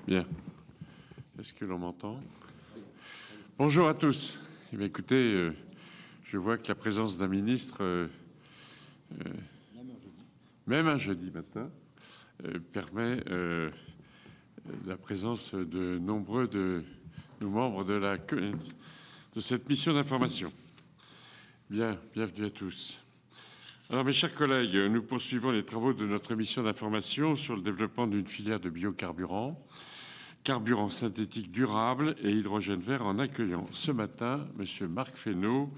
Bien. Est-ce que l'on m'entend? Bonjour à tous. Eh bien, écoutez, je vois que la présence d'un ministre, même un jeudi matin, permet la présence de nombreux de nos membres de cette mission d'information. Bien, bienvenue à tous. Alors, mes chers collègues, nous poursuivons les travaux de notre mission d'information sur le développement d'une filière de biocarburants, carburants synthétiques durables et hydrogène vert, en accueillant ce matin M. Marc Fesneau,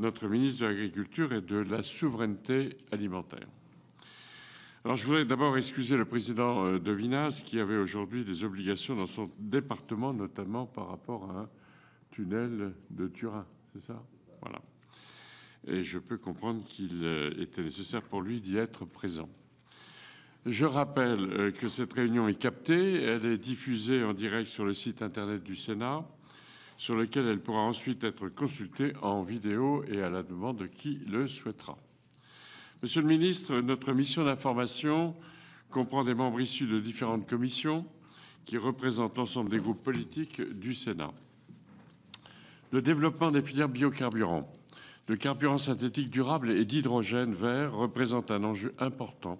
notre ministre de l'Agriculture et de la Souveraineté alimentaire. Alors, je voudrais d'abord excuser le président Devinas qui avait aujourd'hui des obligations dans son département, notamment par rapport à un tunnel de Turin, c'est ça? Voilà. Et je peux comprendre qu'il était nécessaire pour lui d'y être présent. Je rappelle que cette réunion est captée, elle est diffusée en direct sur le site internet du Sénat, sur lequel elle pourra ensuite être consultée en vidéo et à la demande de qui le souhaitera. Monsieur le ministre, notre mission d'information comprend des membres issus de différentes commissions qui représentent l'ensemble des groupes politiques du Sénat. Le développement des filières biocarburants, de carburants synthétiques durables et d'hydrogène vert représente un enjeu important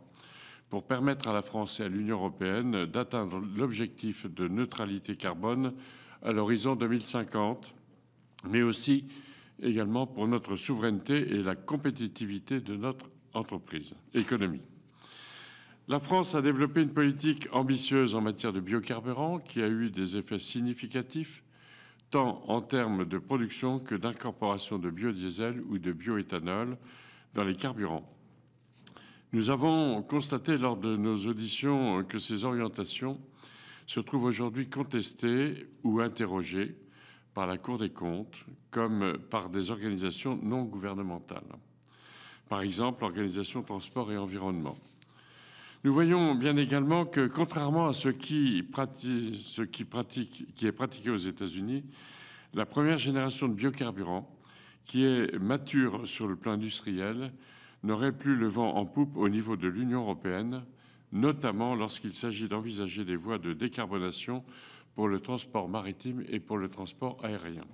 pour permettre à la France et à l'Union européenne d'atteindre l'objectif de neutralité carbone à l'horizon 2050, mais aussi également pour notre souveraineté et la compétitivité de notre économie. La France a développé une politique ambitieuse en matière de biocarburants qui a eu des effets significatifs tant en termes de production que d'incorporation de biodiesel ou de bioéthanol dans les carburants. Nous avons constaté lors de nos auditions que ces orientations se trouvent aujourd'hui contestées ou interrogées par la Cour des comptes comme par des organisations non gouvernementales. Par exemple, l'Organisation Transport et Environnement. Nous voyons bien également que, contrairement à ce qui est pratiqué aux États-Unis, la première génération de biocarburants, qui est mature sur le plan industriel, n'aurait plus le vent en poupe au niveau de l'Union européenne, notamment lorsqu'il s'agit d'envisager des voies de décarbonation pour le transport maritime et pour le transport aérien.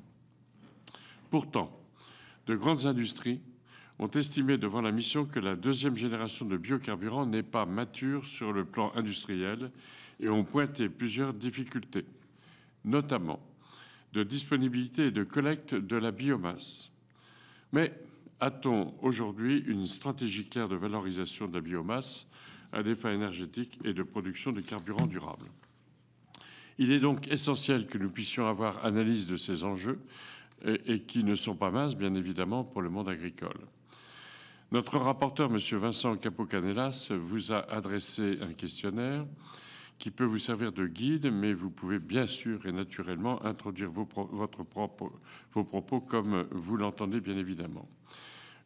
Pourtant, de grandes industries ont estimé devant la mission que la deuxième génération de biocarburants n'est pas mature sur le plan industriel et ont pointé plusieurs difficultés, notamment de disponibilité et de collecte de la biomasse. Mais a-t-on aujourd'hui une stratégie claire de valorisation de la biomasse à des fins énergétiques et de production de carburants durables? Il est donc essentiel que nous puissions avoir analyse de ces enjeux et qui ne sont pas minces, bien évidemment, pour le monde agricole. Notre rapporteur, M. Vincent Capo-Canellas, vous a adressé un questionnaire qui peut vous servir de guide, mais vous pouvez bien sûr et naturellement introduire vos propos comme vous l'entendez, bien évidemment.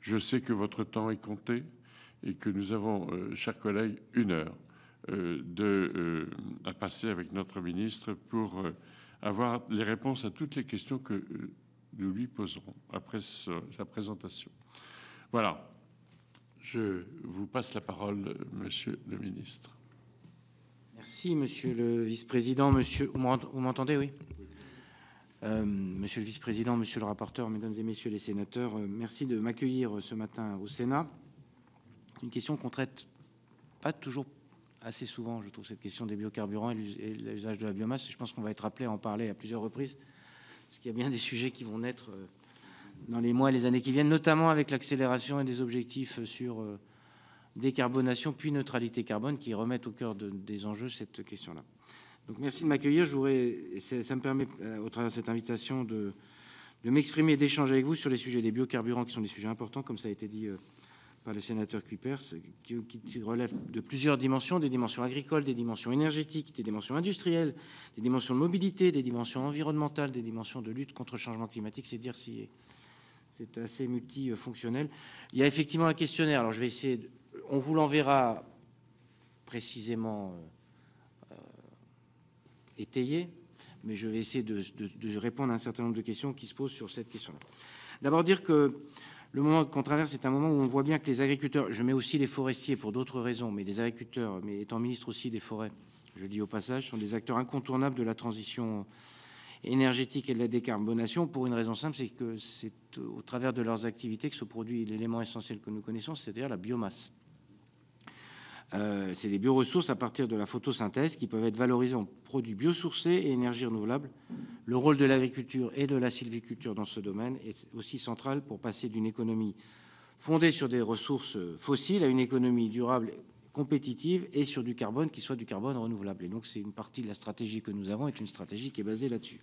Je sais que votre temps est compté et que nous avons, chers collègues, 1 heure à passer avec notre ministre pour avoir les réponses à toutes les questions que nous lui poserons après sa présentation. Voilà. Je vous passe la parole, Monsieur le ministre. Merci, Monsieur le vice-président. Vous m'entendez, oui? Monsieur le vice-président, Monsieur le rapporteur, Mesdames et Messieurs les sénateurs, merci de m'accueillir ce matin au Sénat. Une question qu'on traite pas toujours assez souvent, je trouve, cette question des biocarburants et l'usage de la biomasse. Je pense qu'on va être appelé à en parler à plusieurs reprises, parce qu'il y a bien des sujets qui vont naître dans les mois et les années qui viennent, notamment avec l'accélération et des objectifs sur décarbonation puis neutralité carbone qui remettent au cœur des enjeux cette question-là. Donc merci de m'accueillir. Ça me permet, au travers de cette invitation, de m'exprimer et d'échanger avec vous sur les sujets des biocarburants, qui sont des sujets importants, comme ça a été dit par le sénateur Cuypers, qui relèvent de plusieurs dimensions, des dimensions agricoles, des dimensions énergétiques, des dimensions industrielles, des dimensions de mobilité, des dimensions environnementales, des dimensions de lutte contre le changement climatique. C'est dire si c'est assez multifonctionnel. Il y a effectivement un questionnaire. Alors je vais essayer, on vous l'enverra précisément étayé, mais je vais essayer de répondre à un certain nombre de questions qui se posent sur cette question-là. D'abord dire que le moment qu'on traverse est un moment où on voit bien que les agriculteurs, je mets aussi les forestiers pour d'autres raisons, mais les agriculteurs, mais étant ministre aussi des forêts, je dis au passage, sont des acteurs incontournables de la transition énergétique et de la décarbonation, pour une raison simple, c'est que c'est au travers de leurs activités que se produit l'élément essentiel que nous connaissons, c'est-à-dire la biomasse. C'est des bioressources à partir de la photosynthèse qui peuvent être valorisées en produits biosourcés et énergies renouvelables. Le rôle de l'agriculture et de la sylviculture dans ce domaine est aussi central pour passer d'une économie fondée sur des ressources fossiles à une économie durable, compétitive et sur du carbone qui soit du carbone renouvelable. Et donc c'est une partie de la stratégie que nous avons, est une stratégie qui est basée là-dessus.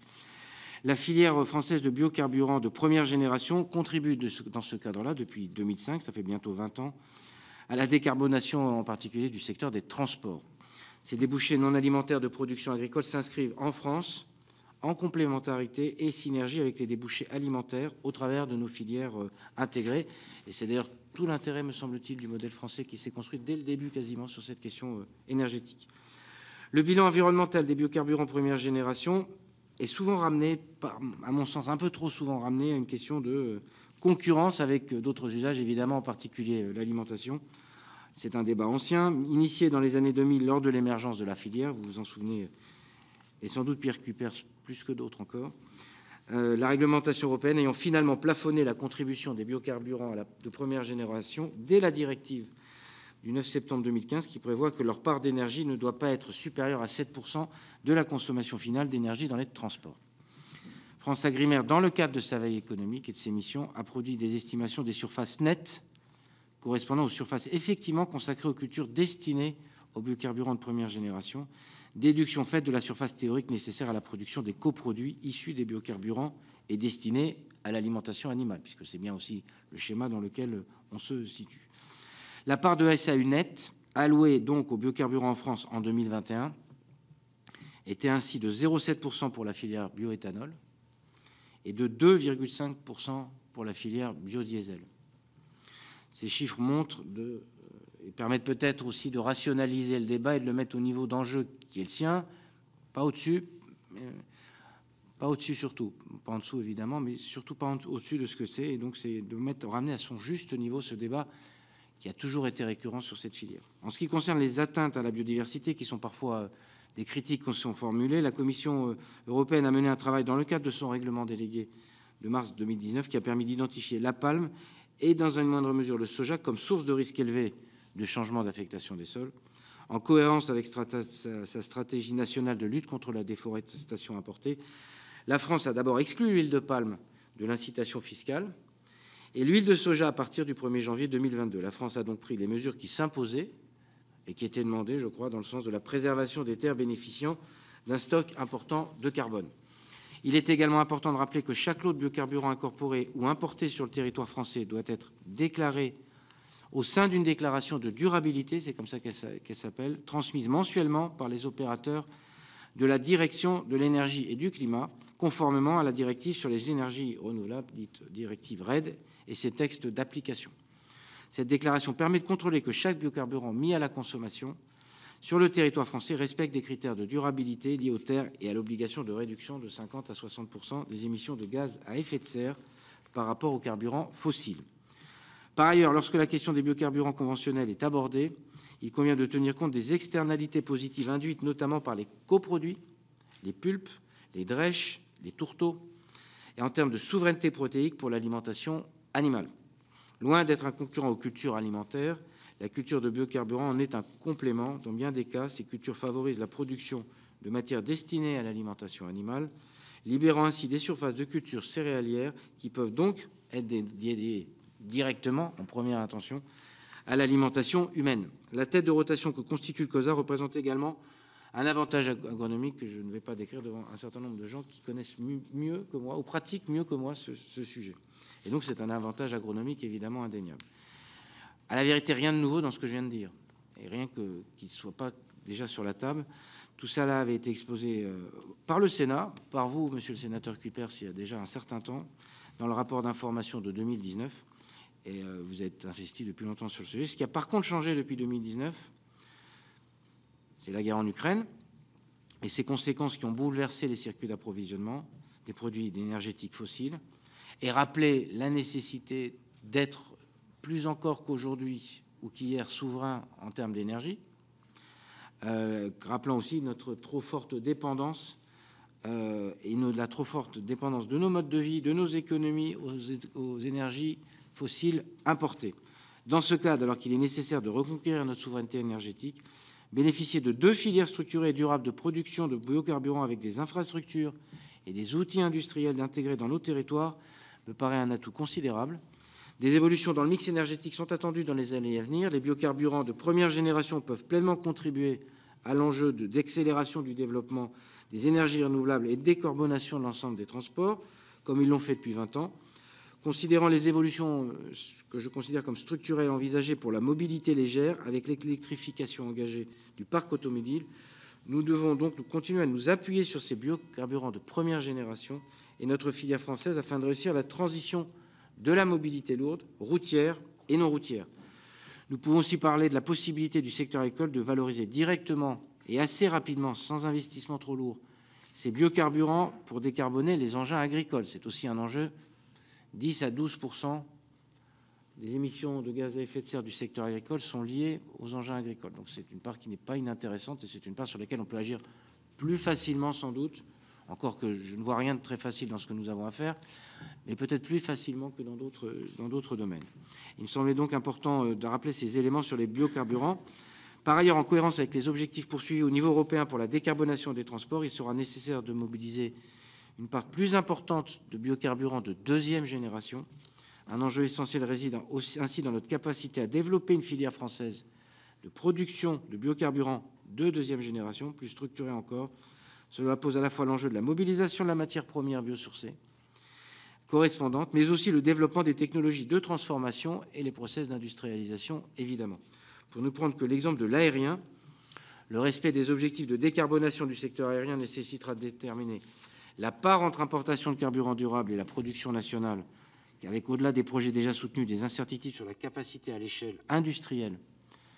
La filière française de biocarburants de première génération contribue dans ce cadre-là depuis 2005, ça fait bientôt 20 ans, à la décarbonation en particulier du secteur des transports. Ces débouchés non alimentaires de production agricole s'inscrivent en France en complémentarité et synergie avec les débouchés alimentaires au travers de nos filières intégrées. Et c'est d'ailleurs tout l'intérêt, me semble-t-il, du modèle français qui s'est construit dès le début quasiment sur cette question énergétique. Le bilan environnemental des biocarburants première génération est souvent ramené, à mon sens un peu trop souvent ramené, à une question de concurrence avec d'autres usages, évidemment, en particulier l'alimentation. C'est un débat ancien, initié dans les années 2000 lors de l'émergence de la filière, vous vous en souvenez, et sans doute Pierre Cuypers plus que d'autres encore. La réglementation européenne ayant finalement plafonné la contribution des biocarburants de première génération dès la directive du 9 septembre 2015 qui prévoit que leur part d'énergie ne doit pas être supérieure à 7% de la consommation finale d'énergie dans les transports. FranceAgriMer, dans le cadre de sa veille économique et de ses missions, a produit des estimations des surfaces nettes correspondant aux surfaces effectivement consacrées aux cultures destinées aux biocarburants de première génération, déduction faite de la surface théorique nécessaire à la production des coproduits issus des biocarburants et destinés à l'alimentation animale, puisque c'est bien aussi le schéma dans lequel on se situe. La part de SAU nette allouée donc aux biocarburants en France en 2021 était ainsi de 0,7% pour la filière bioéthanol et de 2,5% pour la filière biodiesel. Ces chiffres montrent et permettent peut-être aussi de rationaliser le débat et de le mettre au niveau d'enjeu qui est le sien, pas au-dessus, pas au-dessus surtout, pas en dessous évidemment, mais surtout pas au-dessus de ce que c'est. Et donc c'est de ramener à son juste niveau ce débat qui a toujours été récurrent sur cette filière. En ce qui concerne les atteintes à la biodiversité, qui sont parfois des critiques qui sont formulées, la Commission européenne a mené un travail dans le cadre de son règlement délégué de mars 2019 qui a permis d'identifier la palme et dans une moindre mesure le soja comme source de risque élevé de changement d'affectation des sols, en cohérence avec sa stratégie nationale de lutte contre la déforestation importée. La France a d'abord exclu l'huile de palme de l'incitation fiscale et l'huile de soja à partir du 1er janvier 2022. La France a donc pris les mesures qui s'imposaient et qui étaient demandées, je crois, dans le sens de la préservation des terres bénéficiant d'un stock important de carbone. Il est également important de rappeler que chaque lot de biocarburant incorporé ou importé sur le territoire français doit être déclaré au sein d'une déclaration de durabilité, c'est comme ça qu'elle s'appelle, transmise mensuellement par les opérateurs de la direction de l'énergie et du climat, conformément à la directive sur les énergies renouvelables, dite directive RED, et ses textes d'application. Cette déclaration permet de contrôler que chaque biocarburant mis à la consommation sur le territoire français respecte des critères de durabilité liés aux terres et à l'obligation de réduction de 50 à 60% des émissions de gaz à effet de serre par rapport aux carburants fossiles. Par ailleurs, lorsque la question des biocarburants conventionnels est abordée, il convient de tenir compte des externalités positives induites notamment par les coproduits, les pulpes, les drèches, les tourteaux, et en termes de souveraineté protéique pour l'alimentation animale. Loin d'être un concurrent aux cultures alimentaires, la culture de biocarburants en est un complément. Dans bien des cas, ces cultures favorisent la production de matières destinées à l'alimentation animale, libérant ainsi des surfaces de culture céréalières qui peuvent donc être dédiées directement, en première intention, à l'alimentation humaine. La tête de rotation que constitue le colza représente également un avantage agronomique que je ne vais pas décrire devant un certain nombre de gens qui connaissent mieux que moi, ou pratiquent mieux que moi ce sujet. Et donc c'est un avantage agronomique évidemment indéniable. À la vérité, rien de nouveau dans ce que je viens de dire, et rien qu'il ne soit pas déjà sur la table. Tout ça là avait été exposé par le Sénat, par vous, monsieur le sénateur Cuypers, il y a déjà un certain temps, dans le rapport d'information de 2019, et vous êtes investi depuis longtemps sur le sujet. Ce qui a par contre changé depuis 2019, c'est la guerre en Ukraine et ses conséquences qui ont bouleversé les circuits d'approvisionnement des produits énergétiques fossiles et rappelé la nécessité d'être plus encore qu'aujourd'hui ou qu'hier souverain en termes d'énergie, rappelant aussi notre trop forte dépendance la trop forte dépendance de nos modes de vie, de nos économies aux énergies fossiles importées. Dans ce cadre, alors qu'il est nécessaire de reconquérir notre souveraineté énergétique, bénéficier de 2 filières structurées et durables de production de biocarburants avec des infrastructures et des outils industriels intégrés dans nos territoires me paraît un atout considérable. Des évolutions dans le mix énergétique sont attendues dans les années à venir. Les biocarburants de première génération peuvent pleinement contribuer à l'enjeu d'accélération du développement des énergies renouvelables et de décarbonation de l'ensemble des transports, comme ils l'ont fait depuis 20 ans. Considérant les évolutions que je considère comme structurelles envisagées pour la mobilité légère, avec l'électrification engagée du parc automobile, nous devons donc continuer à nous appuyer sur ces biocarburants de première génération et notre filière française afin de réussir la transition de la mobilité lourde, routière et non routière. Nous pouvons aussi parler de la possibilité du secteur agricole de valoriser directement et assez rapidement, sans investissement trop lourd, ces biocarburants pour décarboner les engins agricoles. C'est aussi un enjeu. 10 à 12% des émissions de gaz à effet de serre du secteur agricole sont liées aux engins agricoles. Donc c'est une part qui n'est pas inintéressante et c'est une part sur laquelle on peut agir plus facilement sans doute, encore que je ne vois rien de très facile dans ce que nous avons à faire, mais peut-être plus facilement que dans d'autres domaines. Il me semblait donc important de rappeler ces éléments sur les biocarburants. Par ailleurs, en cohérence avec les objectifs poursuivis au niveau européen pour la décarbonation des transports, il sera nécessaire de mobiliser une part plus importante de biocarburants de 2e génération. Un enjeu essentiel réside ainsi dans notre capacité à développer une filière française de production de biocarburants de 2e génération, plus structurée encore. Cela pose à la fois l'enjeu de la mobilisation de la matière première biosourcée correspondante, mais aussi le développement des technologies de transformation et les process d'industrialisation, évidemment. Pour ne prendre que l'exemple de l'aérien, le respect des objectifs de décarbonation du secteur aérien nécessitera de déterminer la part entre importation de carburant durable et la production nationale, avec, au-delà des projets déjà soutenus, des incertitudes sur la capacité à l'échelle industrielle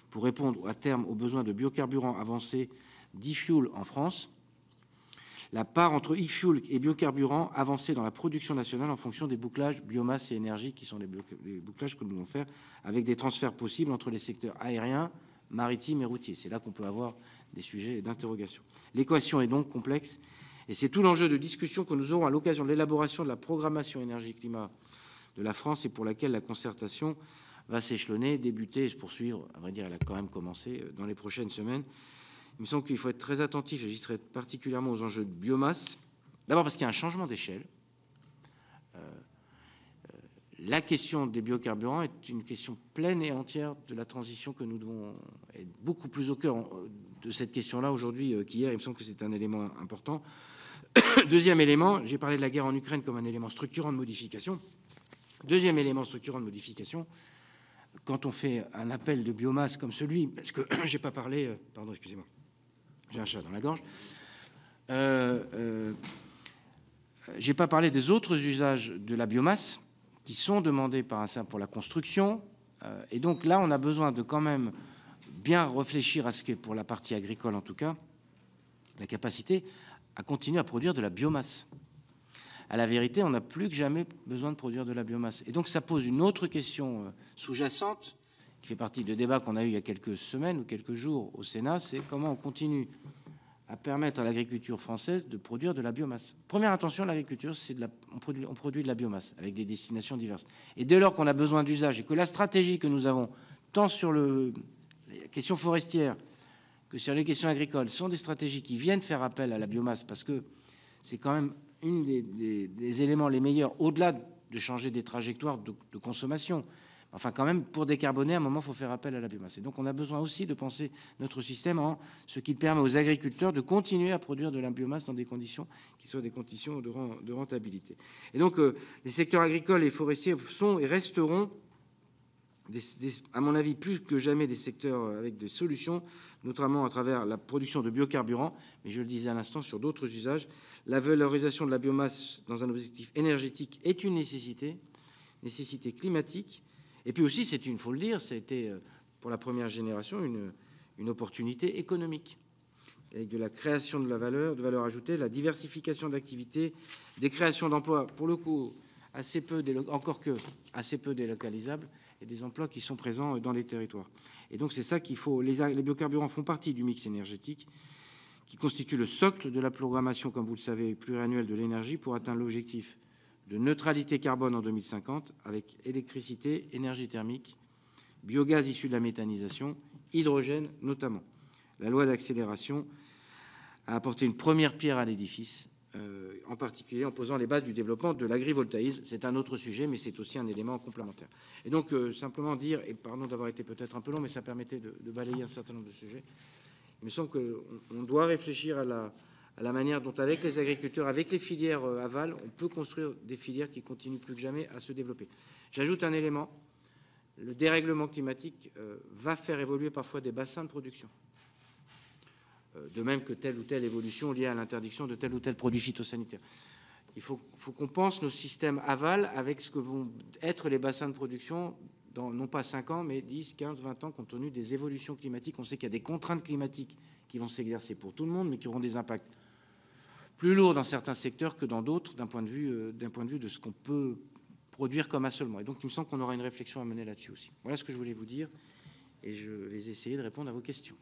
pour répondre à terme aux besoins de biocarburants avancés d'e-fuel en France, la part entre e-fuel et biocarburants avancés dans la production nationale en fonction des bouclages biomasse et énergie, qui sont les bouclages que nous devons faire, avec des transferts possibles entre les secteurs aériens, maritimes et routiers. C'est là qu'on peut avoir des sujets d'interrogation. L'équation est donc complexe, et c'est tout l'enjeu de discussion que nous aurons à l'occasion de l'élaboration de la programmation énergie-climat de la France et pour laquelle la concertation va s'échelonner, débuter et se poursuivre. À vrai dire, elle a quand même commencé dans les prochaines semaines. Il me semble qu'il faut être très attentif, et j'y serai particulièrement aux enjeux de biomasse. D'abord parce qu'il y a un changement d'échelle. La question des biocarburants est une question pleine et entière de la transition que nous devons être beaucoup plus au cœur de cette question-là aujourd'hui qu'hier. Il me semble que c'est un élément important. Deuxième élément, j'ai parlé de la guerre en Ukraine comme un élément structurant de modification. Deuxième élément structurant de modification, quand on fait un appel de biomasse comme celui, parce que j'ai pas parlé, pardon, excusez-moi, j'ai un chat dans la gorge, j'ai pas parlé des autres usages de la biomasse qui sont demandés par pour la construction, et donc là on a besoin de quand même bien réfléchir à ce qu'est, pour la partie agricole en tout cas, la capacité à continuer à produire de la biomasse. À la vérité, on n'a plus que jamais besoin de produire de la biomasse. Et donc ça pose une autre question sous-jacente, qui fait partie de débats qu'on a eu il y a quelques semaines ou quelques jours au Sénat, c'est comment on continue à permettre à l'agriculture française de produire de la biomasse. Première intention, l'agriculture, c'est on produit de la biomasse avec des destinations diverses. Et dès lors qu'on a besoin d'usage et que la stratégie que nous avons, tant sur la question forestière que sur les questions agricoles, sont des stratégies qui viennent faire appel à la biomasse, parce que c'est quand même une des éléments les meilleurs, au-delà de changer des trajectoires de consommation. Enfin, quand même, pour décarboner, à un moment, il faut faire appel à la biomasse. Et donc, on a besoin aussi de penser notre système en ce qui permet aux agriculteurs de continuer à produire de la biomasse dans des conditions qui soient des conditions de rentabilité. Et donc, les secteurs agricoles et forestiers sont et resteront, à mon avis, plus que jamais des secteurs avec des solutions, notamment à travers la production de biocarburants, mais je le disais à l'instant, sur d'autres usages. La valorisation de la biomasse dans un objectif énergétique est une nécessité climatique. Et puis aussi, il faut le dire, ça a été pour la première génération une opportunité économique, avec de la création de valeur ajoutée, la diversification d'activités, des créations d'emplois, pour le coup, assez peu délocalisables, et des emplois qui sont présents dans les territoires. Et donc, c'est ça qu'il faut. Les biocarburants font partie du mix énergétique qui constitue le socle de la programmation, comme vous le savez, pluriannuelle de l'énergie pour atteindre l'objectif de neutralité carbone en 2050 avec électricité, énergie thermique, biogaz issu de la méthanisation, hydrogène notamment. La loi d'accélération a apporté une première pierre à l'édifice, en particulier en posant les bases du développement de l'agrivoltaïsme. C'est un autre sujet, mais c'est aussi un élément complémentaire. Et donc, simplement dire, et pardon d'avoir été peut-être un peu long, mais ça permettait de balayer un certain nombre de sujets. Il me semble qu'on doit réfléchir à la manière dont, avec les agriculteurs, avec les filières aval, on peut construire des filières qui continuent plus que jamais à se développer. J'ajoute un élément. Le dérèglement climatique va faire évoluer parfois des bassins de production. De même que telle ou telle évolution liée à l'interdiction de tel ou tel produit phytosanitaire. Il faut qu'on pense nos systèmes aval avec ce que vont être les bassins de production dans non pas 5 ans, mais 10, 15, 20 ans, compte tenu des évolutions climatiques. On sait qu'il y a des contraintes climatiques qui vont s'exercer pour tout le monde, mais qui auront des impacts plus lourds dans certains secteurs que dans d'autres, d'un point de vue de ce qu'on peut produire comme assolement. Et donc, il me semble qu'on aura une réflexion à mener là-dessus aussi. Voilà ce que je voulais vous dire, et je vais essayer de répondre à vos questions.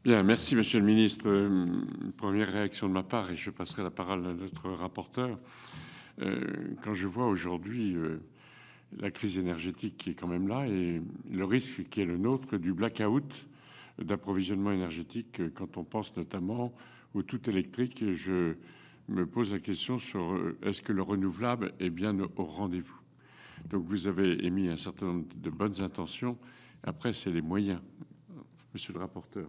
Bien, merci Monsieur le Ministre. Première réaction de ma part, et je passerai la parole à notre rapporteur. Quand je vois aujourd'hui la crise énergétique qui est quand même là et le risque qui est le nôtre du blackout d'approvisionnement énergétique, quand on pense notamment au tout électrique, je me pose la question sur est-ce que le renouvelable est bien au rendez-vous. Donc vous avez émis un certain nombre de bonnes intentions. Après, c'est les moyens. Monsieur le rapporteur.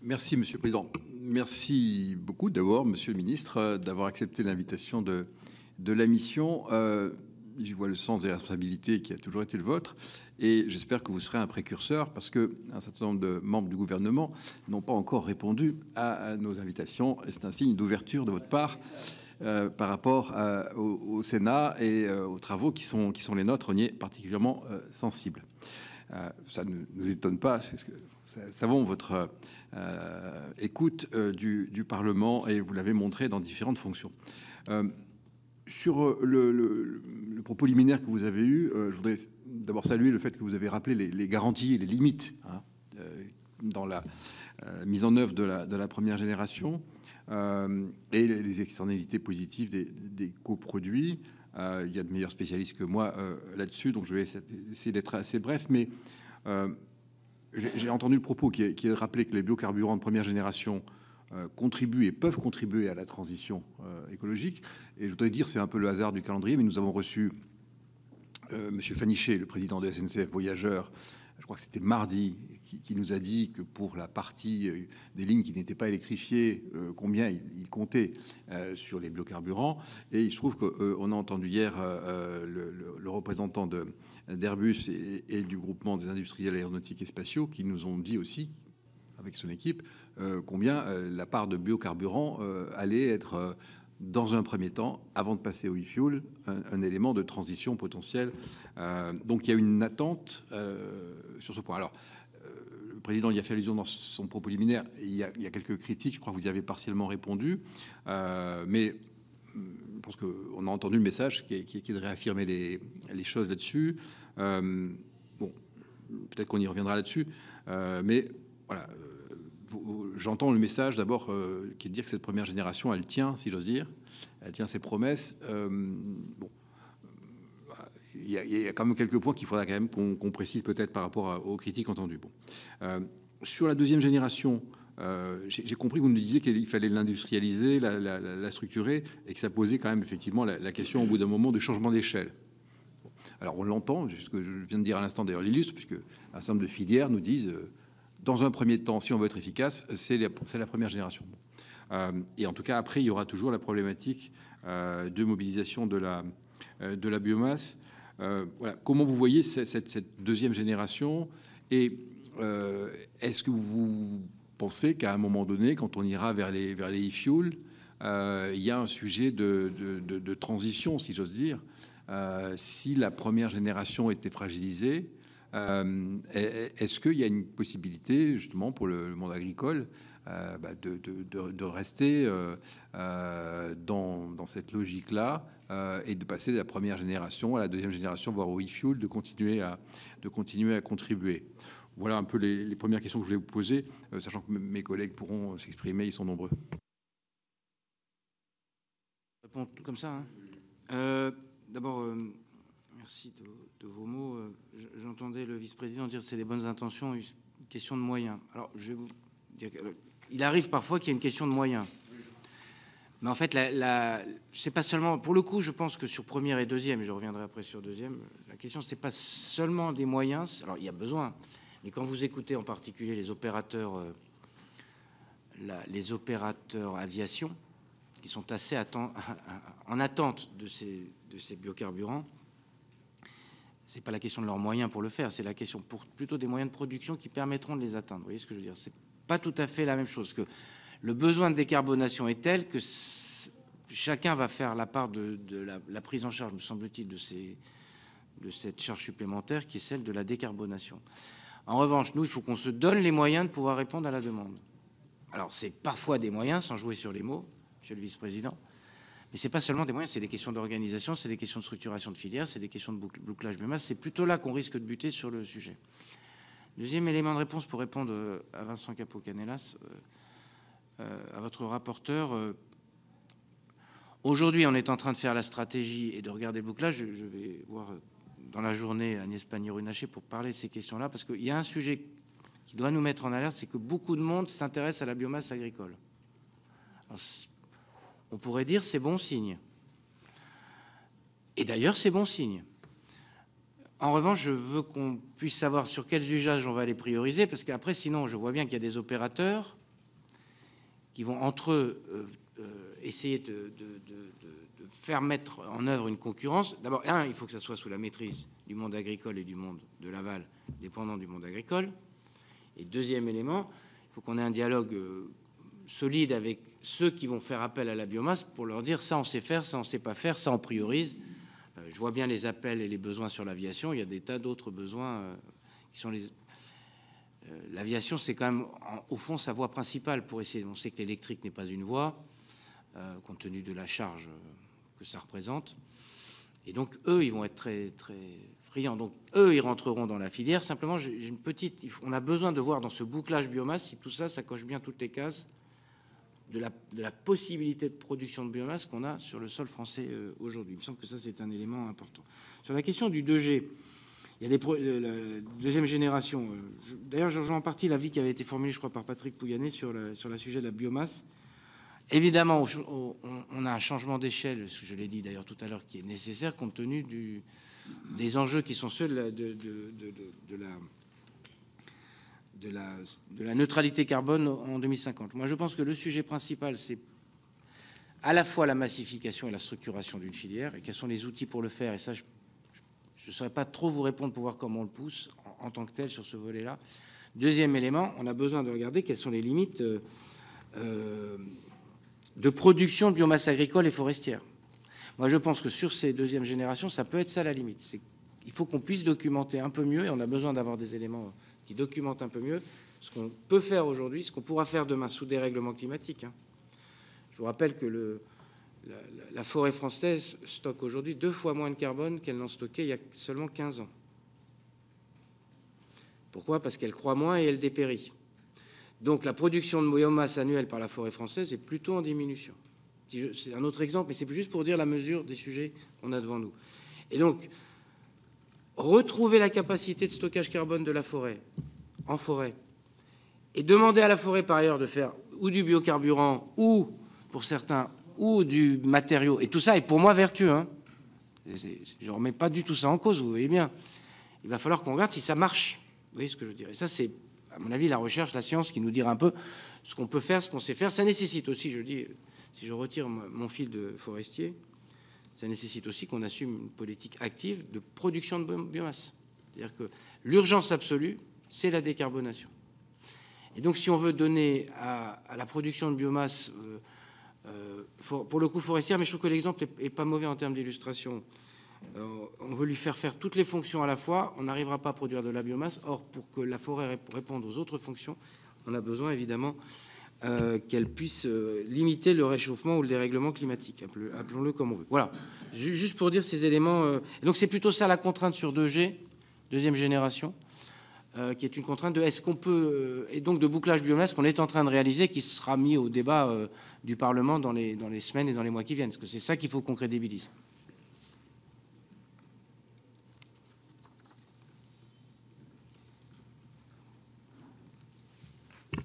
Merci, Monsieur le Président. Merci beaucoup d'abord, Monsieur le Ministre, d'avoir accepté l'invitation de la mission. J'y vois le sens des responsabilités qui a toujours été le vôtre et j'espère que vous serez un précurseur parce qu'un certain nombre de membres du gouvernement n'ont pas encore répondu à nos invitations et c'est un signe d'ouverture de votre part par rapport au Sénat et aux travaux qui sont les nôtres. On y est particulièrement sensible. Ça ne nous étonne pas, c'est ce que nous savons votre écoute du Parlement et vous l'avez montré dans différentes fonctions. Sur le propos liminaire que vous avez eu, je voudrais d'abord saluer le fait que vous avez rappelé les garanties et les limites dans la mise en œuvre de la première génération et les externalités positives des coproduits. Il y a de meilleurs spécialistes que moi là-dessus, donc je vais essayer d'être assez bref, mais j'ai entendu le propos qui est rappelé que les biocarburants de première génération contribuent et peuvent contribuer à la transition écologique. Et je voudrais dire, c'est un peu le hasard du calendrier, mais nous avons reçu Monsieur Fanichet, le président de SNCF Voyageurs, je crois que c'était mardi, qui nous a dit que pour la partie des lignes qui n'étaient pas électrifiées, combien il comptait sur les biocarburants. Et il se trouve qu'on a entendu hier le représentant d'Airbus et du groupement des industriels aéronautiques et spatiaux qui nous ont dit aussi, avec son équipe, combien la part de biocarburants allait être, dans un premier temps, avant de passer au e-fuel, un élément de transition potentiel. Donc il y a une attente sur ce point. Alors, le président y a fait allusion dans son propos liminaire. Il y a quelques critiques, je crois que vous y avez partiellement répondu. Mais je pense qu'on a entendu le message qui est de réaffirmer les choses là-dessus. Bon, peut-être qu'on y reviendra là-dessus. Mais voilà, j'entends le message d'abord qui est de dire que cette première génération, elle tient, si j'ose dire, elle tient ses promesses. Bon, il y a quand même quelques points qu'il faudra quand même qu'on précise peut-être par rapport aux critiques entendues. Bon, sur la deuxième génération, j'ai compris que vous nous disiez qu'il fallait l'industrialiser, la structurer, et que ça posait quand même effectivement la question au bout d'un moment de changement d'échelle. Alors on l'entend, ce que je viens de dire à l'instant d'ailleurs l'illustre, puisque un certain nombre de filières nous disent, dans un premier temps, si on veut être efficace, c'est la première génération. Et en tout cas, après, il y aura toujours la problématique de mobilisation de la biomasse. Voilà. Comment vous voyez cette deuxième génération et est-ce que vous pensez qu'à un moment donné, quand on ira vers les e-fuels, il y a un sujet de transition, si j'ose dire, si la première génération était fragilisée, est-ce qu'il y a une possibilité justement pour le monde agricole de rester dans cette logique-là et de passer de la première génération à la deuxième génération, voire au e-fuel, de continuer à contribuer. Voilà un peu les premières questions que je voulais vous poser, sachant que mes collègues pourront s'exprimer, ils sont nombreux. Je réponds tout comme ça. Hein. D'abord, merci de vos mots. J'entendais le vice-président dire que c'est des bonnes intentions, une question de moyens. Alors, je vais vous dire qu'il arrive parfois qu'il y ait une question de moyens. Mais en fait, c'est pas seulement... Pour le coup, je pense que sur première et deuxième, et je reviendrai après sur deuxième, la question, c'est pas seulement des moyens. Alors, il y a besoin. Mais quand vous écoutez en particulier les opérateurs aviation, qui sont assez en attente de ces biocarburants, c'est pas la question de leurs moyens pour le faire, c'est la question plutôt des moyens de production qui permettront de les atteindre. Vous voyez ce que je veux dire? C'est pas tout à fait la même chose. Que le besoin de décarbonation est tel que chacun va faire la part de la prise en charge, me semble-t-il, de cette charge supplémentaire qui est celle de la décarbonation. En revanche, nous, il faut qu'on se donne les moyens de pouvoir répondre à la demande. Alors, c'est parfois des moyens, sans jouer sur les mots, monsieur le vice-président, mais c'est pas seulement des moyens, c'est des questions d'organisation, c'est des questions de structuration de filière, c'est des questions de bouclage biomasse. C'est plutôt là qu'on risque de buter sur le sujet. Deuxième élément de réponse pour répondre à Vincent Capo-Canellas, à votre rapporteur. Aujourd'hui, on est en train de faire la stratégie et de regarder le bouclage. Je vais voir dans la journée Agnès Pannier-Runacher pour parler de ces questions-là, parce qu'il y a un sujet qui doit nous mettre en alerte, c'est que beaucoup de monde s'intéresse à la biomasse agricole. Alors, on pourrait dire c'est bon signe. Et d'ailleurs, c'est bon signe. En revanche, je veux qu'on puisse savoir sur quels usages on va les prioriser, parce qu'après, sinon, je vois bien qu'il y a des opérateurs qui vont entre eux essayer de faire mettre en œuvre une concurrence. D'abord, il faut que ça soit sous la maîtrise du monde agricole et du monde de l'aval, dépendant du monde agricole. Et deuxième élément, il faut qu'on ait un dialogue solide avec ceux qui vont faire appel à la biomasse pour leur dire ça on sait faire, ça on sait pas faire, ça on priorise. Je vois bien les appels et les besoins sur l'aviation. Il y a des tas d'autres besoins qui sont les... L'aviation, c'est quand même, au fond, sa voie principale pour essayer. On sait que l'électrique n'est pas une voie, compte tenu de la charge que ça représente. Et donc, eux, ils vont être très, très friands. Donc, eux, ils rentreront dans la filière. Simplement, j'ai une petite... On a besoin de voir dans ce bouclage biomasse si tout ça, ça coche bien toutes les cases de la possibilité de production de biomasse qu'on a sur le sol français aujourd'hui. Il me semble que ça, c'est un élément important. Sur la question du 2G, il y a la deuxième génération. D'ailleurs, je rejoins en partie l'avis qui avait été formulé, je crois, par Patrick Pouyanné sur le sujet de la biomasse. Évidemment, on a un changement d'échelle, je l'ai dit d'ailleurs tout à l'heure, qui est nécessaire compte tenu des enjeux qui sont ceux de la neutralité carbone en 2050. Moi, je pense que le sujet principal, c'est à la fois la massification et la structuration d'une filière, et quels sont les outils pour le faire. Et ça, je ne saurais pas trop vous répondre pour voir comment on le pousse en tant que tel sur ce volet-là. Deuxième élément, on a besoin de regarder quelles sont les limites de production de biomasse agricole et forestière. Moi, je pense que sur ces deuxièmes générations, ça peut être ça la limite. Il faut qu'on puisse documenter un peu mieux, et on a besoin d'avoir des éléments qui documentent un peu mieux ce qu'on peut faire aujourd'hui, ce qu'on pourra faire demain sous dérèglement climatique. Je vous rappelle que la forêt française stocke aujourd'hui 2 fois moins de carbone qu'elle n'en stockait il y a seulement 15 ans. Pourquoi? Parce qu'elle croît moins et elle dépérit. Donc la production de biomasse annuelle par la forêt française est plutôt en diminution. C'est un autre exemple, mais c'est juste pour dire la mesure des sujets qu'on a devant nous. Et donc, retrouver la capacité de stockage carbone de la forêt, en forêt, et demander à la forêt par ailleurs de faire ou du biocarburant, ou, pour certains, ou du matériau. Et tout ça est pour moi vertueux. Je ne remets pas du tout ça en cause, vous voyez bien. Il va falloir qu'on regarde si ça marche. Vous voyez ce que je veux dire? Et ça, c'est, à mon avis, la recherche, la science qui nous dira un peu ce qu'on peut faire, ce qu'on sait faire. Ça nécessite aussi, je dis, si je retire mon fil de forestier, ça nécessite aussi qu'on assume une politique active de production de biomasse. C'est-à-dire que l'urgence absolue, c'est la décarbonation. Et donc, si on veut donner à la production de biomasse, pour le coup forestière, mais je trouve que l'exemple n'est pas mauvais en termes d'illustration, on veut lui faire toutes les fonctions à la fois, on n'arrivera pas à produire de la biomasse. Or, pour que la forêt réponde aux autres fonctions, on a besoin évidemment qu'elle puisse limiter le réchauffement ou le dérèglement climatique, appelons-le comme on veut. Voilà, juste pour dire ces éléments. Donc c'est plutôt ça la contrainte sur 2G, deuxième génération, qui est une contrainte de est-ce qu'on peut, et donc de bouclage biomasse qu'on est en train de réaliser, qui sera mis au débat du Parlement dans les semaines et dans les mois qui viennent, parce que c'est ça qu'il faut qu'on crédibilise.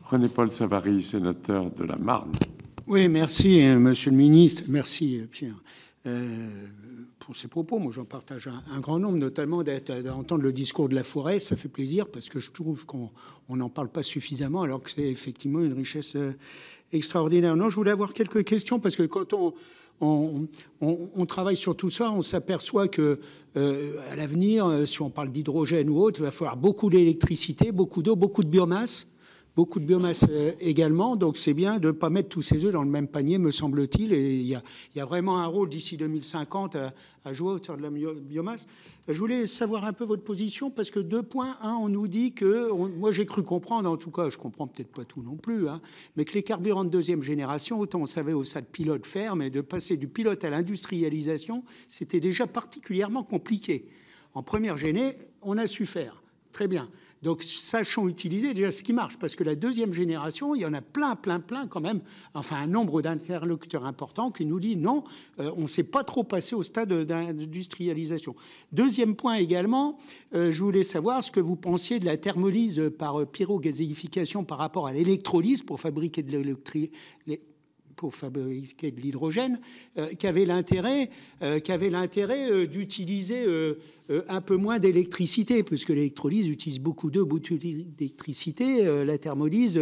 René-Paul Savary, sénateur de la Marne. Oui, merci, Monsieur le Ministre. Merci, Pierre, pour ces propos. Moi, j'en partage un grand nombre, notamment d'entendre le discours de la forêt. Ça fait plaisir parce que je trouve qu'on n'en parle pas suffisamment, alors que c'est effectivement une richesse extraordinaire. Non, je voulais avoir quelques questions parce que quand on travaille sur tout ça, on s'aperçoit que à l'avenir, si on parle d'hydrogène ou autre, il va falloir beaucoup d'électricité, beaucoup d'eau, beaucoup de biomasse. Beaucoup de biomasse également, donc c'est bien de ne pas mettre tous ses œufs dans le même panier, me semble-t-il. Et il y a vraiment un rôle d'ici 2050 à jouer autour de la biomasse. Je voulais savoir un peu votre position, parce que 2 points. Un, on nous dit que, moi j'ai cru comprendre, en tout cas, je comprends peut-être pas tout non plus, hein, mais que les carburants de 2e génération, autant on savait au stade pilote faire, mais de passer du pilote à l'industrialisation, c'était déjà particulièrement compliqué. En première géné, on a su faire. Très bien. Donc, sachons utiliser déjà ce qui marche, parce que la 2e génération, il y en a plein quand même, enfin un nombre d'interlocuteurs importants qui nous dit non, on ne s'est pas trop passé au stade d'industrialisation. 2e point également, je voulais savoir ce que vous pensiez de la thermolyse par pyrogazéification par rapport à l'électrolyse pour fabriquer de l'hydrogène, qui avait l'intérêt d'utiliser un peu moins d'électricité, puisque l'électrolyse utilise beaucoup d'eau, beaucoup d'électricité. La thermolyse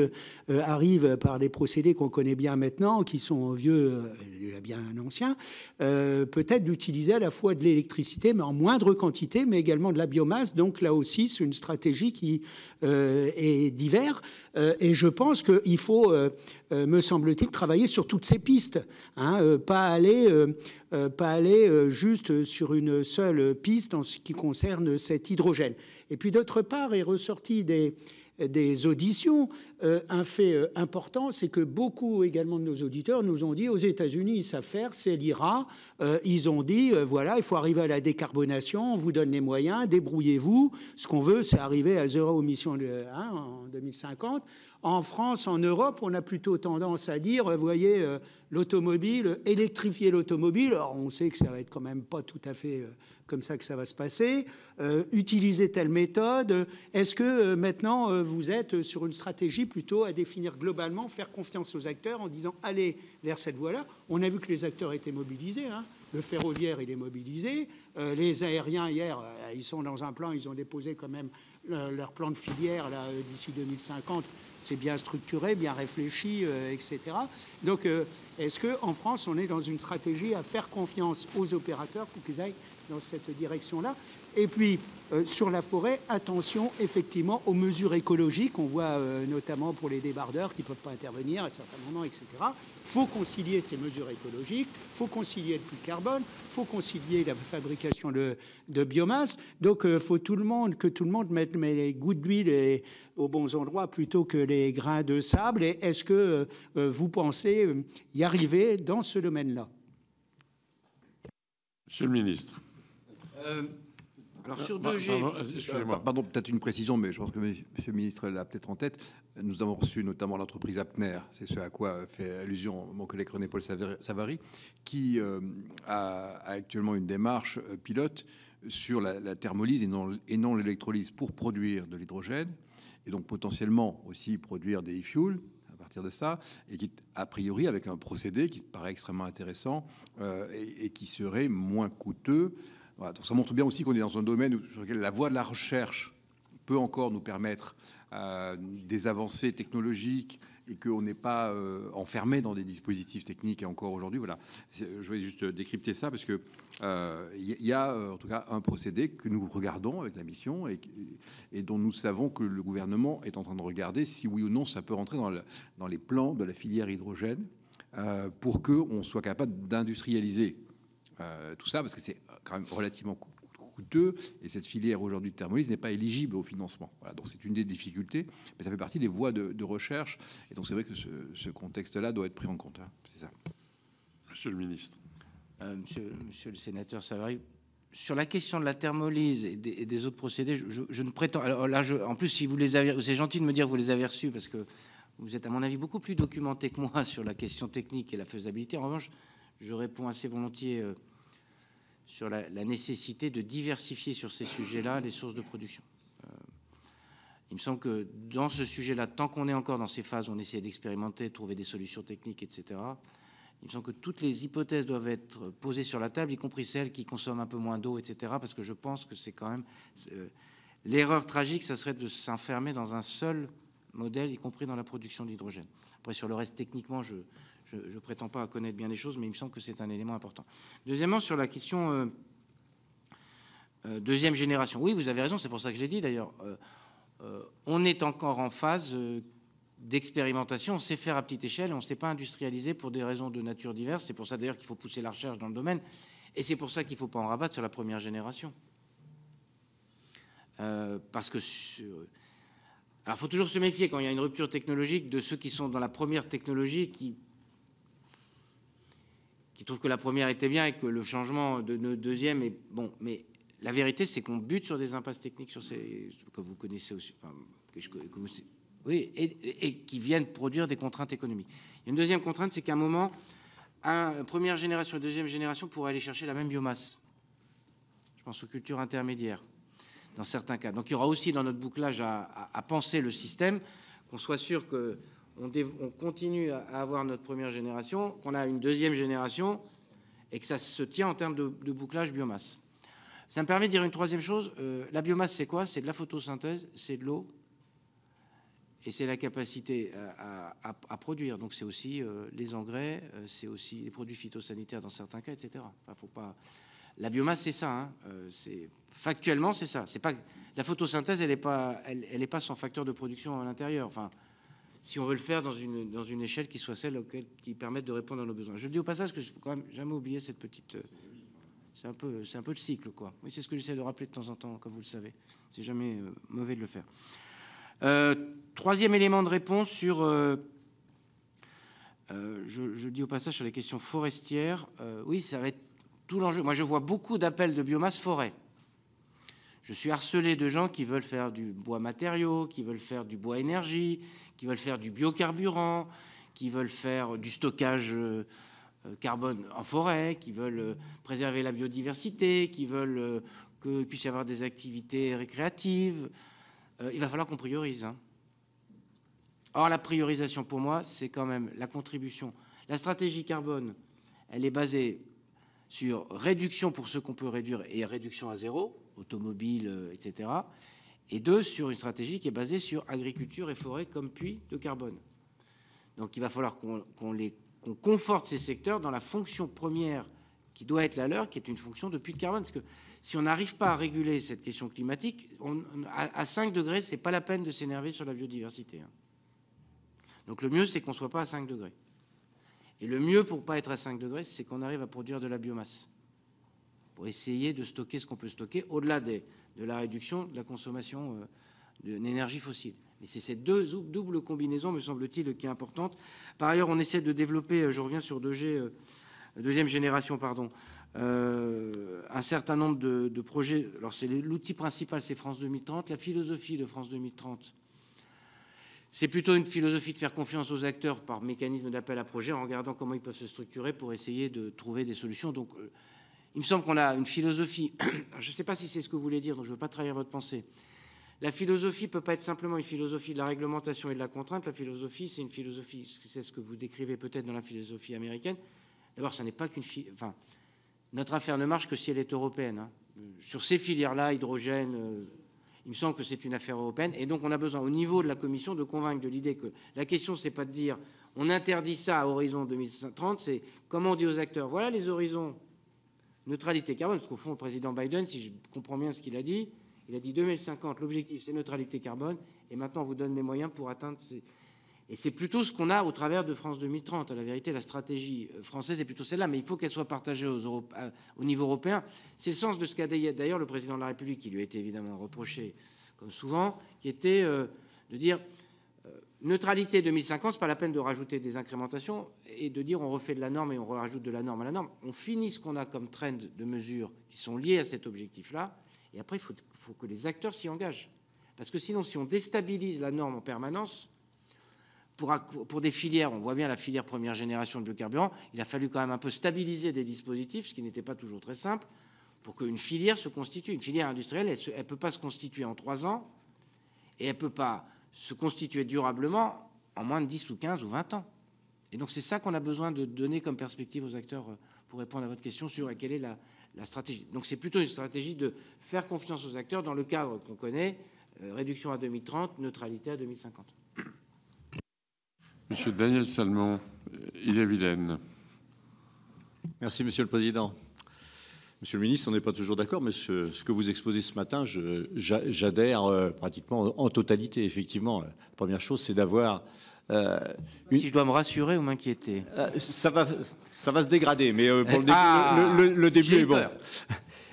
arrive par des procédés qu'on connaît bien maintenant, qui sont vieux, bien anciens, peut-être d'utiliser à la fois de l'électricité, mais en moindre quantité, mais également de la biomasse. Donc là aussi, c'est une stratégie qui est diverse. Et je pense qu'il faut, me semble-t-il, travailler sur toutes ces pistes, hein, pas aller juste sur une seule piste en ce qui concerne cet hydrogène. Et puis d'autre part, est ressorti des auditions, un fait important, c'est que beaucoup également de nos auditeurs nous ont dit aux États-Unis, ils savent faire, c'est l'IRA. Ils ont dit, voilà, il faut arriver à la décarbonation, on vous donne les moyens, débrouillez-vous. Ce qu'on veut, c'est arriver à 0 émission en 2050. En France, en Europe, on a plutôt tendance à dire, vous voyez, l'automobile, électrifier l'automobile. Alors, on sait que ça va être quand même pas tout à fait comme ça que ça va se passer. Utiliser telle méthode. Est-ce que maintenant, vous êtes sur une stratégie plutôt à définir globalement, faire confiance aux acteurs en disant, allez vers cette voie-là. On a vu que les acteurs étaient mobilisés, hein. Le ferroviaire, il est mobilisé. Les aériens, hier, ils sont dans un plan, ils ont déposé quand même leur plan de filière d'ici 2050. C'est bien structuré, bien réfléchi, etc. Donc, est-ce qu'en France, on est dans une stratégie à faire confiance aux opérateurs pour qu'ils aillent dans cette direction-là? Et puis, sur la forêt, attention effectivement aux mesures écologiques. On voit notamment pour les débardeurs qui ne peuvent pas intervenir à certains moments, etc. Il faut concilier ces mesures écologiques, il faut concilier le puits de carbone, il faut concilier la fabrication de biomasse. Donc, il faut que tout le monde mette les gouttes d'huile aux bons endroits plutôt que les grains de sable. Et est-ce que vous pensez y arriver dans ce domaine-là? Monsieur le ministre. Alors sur 2G... Pardon, peut-être une précision, mais je pense que Monsieur le ministre l'a peut-être en tête. Nous avons reçu notamment l'entreprise Apner, c'est ce à quoi fait allusion mon collègue René-Paul Savary, qui a actuellement une démarche pilote sur la thermolyse et non l'électrolyse pour produire de l'hydrogène, et donc potentiellement aussi produire des e-fuels à partir de ça, et qui, a priori, avec un procédé qui paraît extrêmement intéressant et qui serait moins coûteux. Voilà, donc ça montre bien aussi qu'on est dans un domaine sur lequel la voie de la recherche peut encore nous permettre des avancées technologiques et qu'on n'est pas enfermé dans des dispositifs techniques. Et encore aujourd'hui, voilà, je vais juste décrypter ça parce que y a en tout cas un procédé que nous regardons avec la mission et dont nous savons que le gouvernement est en train de regarder si oui ou non ça peut rentrer dans les plans de la filière hydrogène pour qu'on soit capable d'industrialiser tout ça, parce que c'est quand même relativement coûteux, et cette filière aujourd'hui de thermolyse n'est pas éligible au financement. Voilà, donc c'est une des difficultés, mais ça fait partie des voies de recherche, et donc c'est vrai que ce contexte-là doit être pris en compte. Hein, c'est ça. Monsieur le ministre. Monsieur le sénateur Savary, sur la question de la thermolyse et des autres procédés, je ne prétends... Alors là, en plus, si vous les avez... C'est gentil de me dire que vous les avez reçus, parce que vous êtes, à mon avis, beaucoup plus documenté que moi sur la question technique et la faisabilité. En revanche, je réponds assez volontiers sur la nécessité de diversifier sur ces sujets-là les sources de production. Il me semble que dans ce sujet-là, tant qu'on est encore dans ces phases où on essaie d'expérimenter, de trouver des solutions techniques, etc., il me semble que toutes les hypothèses doivent être posées sur la table, y compris celles qui consomment un peu moins d'eau, etc., parce que je pense que c'est quand même... l'erreur tragique, ça serait de s'enfermer dans un seul modèle, y compris dans la production d'hydrogène. Après, sur le reste, techniquement, je ne prétends pas à connaître bien les choses, mais il me semble que c'est un élément important. Deuxièmement, sur la question deuxième génération. Oui, vous avez raison, c'est pour ça que je l'ai dit, d'ailleurs. On est encore en phase... d'expérimentation, on sait faire à petite échelle, on ne sait pas industrialiser pour des raisons de nature diverses. C'est pour ça d'ailleurs qu'il faut pousser la recherche dans le domaine, et c'est pour ça qu'il ne faut pas en rabattre sur la première génération. Parce que... Alors, il faut toujours se méfier quand il y a une rupture technologique de ceux qui sont dans la première technologie qui trouvent que la première était bien et que le changement de deuxième est bon. Mais la vérité, c'est qu'on bute sur des impasses techniques sur ces... que vous connaissez aussi... Enfin, que vous... Oui, et qui viennent produire des contraintes économiques. Il y a une deuxième contrainte, c'est qu'à un moment, première génération et deuxième génération pourraient aller chercher la même biomasse. Je pense aux cultures intermédiaires, dans certains cas. Donc il y aura aussi dans notre bouclage à penser le système, qu'on soit sûr qu'on continue à avoir notre première génération, qu'on a une deuxième génération, et que ça se tient en termes de bouclage biomasse. Ça me permet de dire une troisième chose. La biomasse, c'est quoi? C'est de la photosynthèse, c'est de l'eau, et c'est la capacité à produire. Donc c'est aussi les engrais, c'est aussi les produits phytosanitaires dans certains cas, etc. Enfin, faut pas... La biomasse, c'est ça. Hein. Factuellement, c'est ça. C'est pas... La photosynthèse, elle n'est pas sans facteur de production à l'intérieur. Enfin, si on veut le faire dans une échelle qui soit celle qui permette de répondre à nos besoins. Je le dis au passage que je ne faut quand même jamais oublier cette petite... C'est un peu le cycle, quoi. Oui, c'est ce que j'essaie de rappeler de temps en temps, comme vous le savez. C'est jamais mauvais de le faire. Troisième élément de réponse sur, je dis au passage sur les questions forestières, oui, ça va être tout l'enjeu. Moi, je vois beaucoup d'appels de biomasse forêt. Je suis harcelé de gens qui veulent faire du bois matériau, qui veulent faire du bois énergie, qui veulent faire du biocarburant, qui veulent faire du stockage carbone en forêt, qui veulent préserver la biodiversité, qui veulent qu'il puisse y avoir des activités récréatives. Il va falloir qu'on priorise. Hein. Or, la priorisation, pour moi, c'est quand même la contribution. La stratégie carbone, elle est basée sur réduction pour ceux qu'on peut réduire et réduction à zéro, automobile, etc. Et deux, sur une stratégie qui est basée sur agriculture et forêt comme puits de carbone. Donc, il va falloir qu'on conforte ces secteurs dans la fonction première qui doit être la leur, qui est une fonction de puits de carbone. Parce que si on n'arrive pas à réguler cette question climatique, à 5 degrés, ce n'est pas la peine de s'énerver sur la biodiversité. Hein. Donc le mieux, c'est qu'on ne soit pas à 5 degrés. Et le mieux pour ne pas être à 5 degrés, c'est qu'on arrive à produire de la biomasse. Pour essayer de stocker ce qu'on peut stocker, au-delà de la réduction de la consommation d'énergie fossile. Et c'est cette double combinaison, me semble-t-il, qui est importante. Par ailleurs, on essaie de développer, je reviens sur 2G, deuxième génération, pardon, un certain nombre de projets. Alors, l'outil principal, c'est France 2030. La philosophie de France 2030, c'est plutôt une philosophie de faire confiance aux acteurs par mécanisme d'appel à projet, en regardant comment ils peuvent se structurer pour essayer de trouver des solutions. Donc, il me semble qu'on a une philosophie. Je ne sais pas si c'est ce que vous voulez dire, donc je ne veux pas trahir votre pensée. La philosophie ne peut pas être simplement une philosophie de la réglementation et de la contrainte. La philosophie, c'est une philosophie, c'est ce que vous décrivez peut-être dans la philosophie américaine. D'abord, ça n'est pas qu'une... Enfin, notre affaire ne marche que si elle est européenne. Hein. Sur ces filières-là, hydrogène, il me semble que c'est une affaire européenne. Et donc, on a besoin, au niveau de la Commission, de convaincre de l'idée que la question, c'est pas de dire on interdit ça à horizon 2030, c'est comment on dit aux acteurs, voilà les horizons neutralité carbone, parce qu'au fond, le président Biden, si je comprends bien ce qu'il a dit 2050, l'objectif, c'est neutralité carbone, et maintenant, on vous donne les moyens pour atteindre ces... Et c'est plutôt ce qu'on a au travers de France 2030. À la vérité, la stratégie française est plutôt celle-là, mais il faut qu'elle soit partagée au niveau européen. C'est le sens de ce qu'a dit d'ailleurs le président de la République, qui lui a été évidemment reproché, comme souvent, qui était de dire neutralité 2050, c'est pas la peine de rajouter des incrémentations et de dire on refait de la norme et on rajoute de la norme à la norme. On finit ce qu'on a comme trend de mesures qui sont liées à cet objectif-là, et après, il faut que les acteurs s'y engagent. Parce que sinon, si on déstabilise la norme en permanence, pour des filières, on voit bien la filière première génération de biocarburants, il a fallu quand même un peu stabiliser des dispositifs, ce qui n'était pas toujours très simple, pour qu'une filière se constitue. Une filière industrielle, elle ne peut pas se constituer en 3 ans, et elle ne peut pas se constituer durablement en moins de 10 ou 15 ou 20 ans. Et donc c'est ça qu'on a besoin de donner comme perspective aux acteurs pour répondre à votre question sur quelle est la stratégie. Donc c'est plutôt une stratégie de faire confiance aux acteurs dans le cadre qu'on connaît, réduction à 2030, neutralité à 2050. Monsieur Daniel Salmon, Ille-et-Vilaine. Merci, Monsieur le Président. Monsieur le ministre, on n'est pas toujours d'accord, mais ce que vous exposez ce matin, j'adhère pratiquement en totalité, effectivement. La première chose, c'est d'avoir... Si je dois me rassurer ou m'inquiéter. Ça va se dégrader, mais pour le début est bon.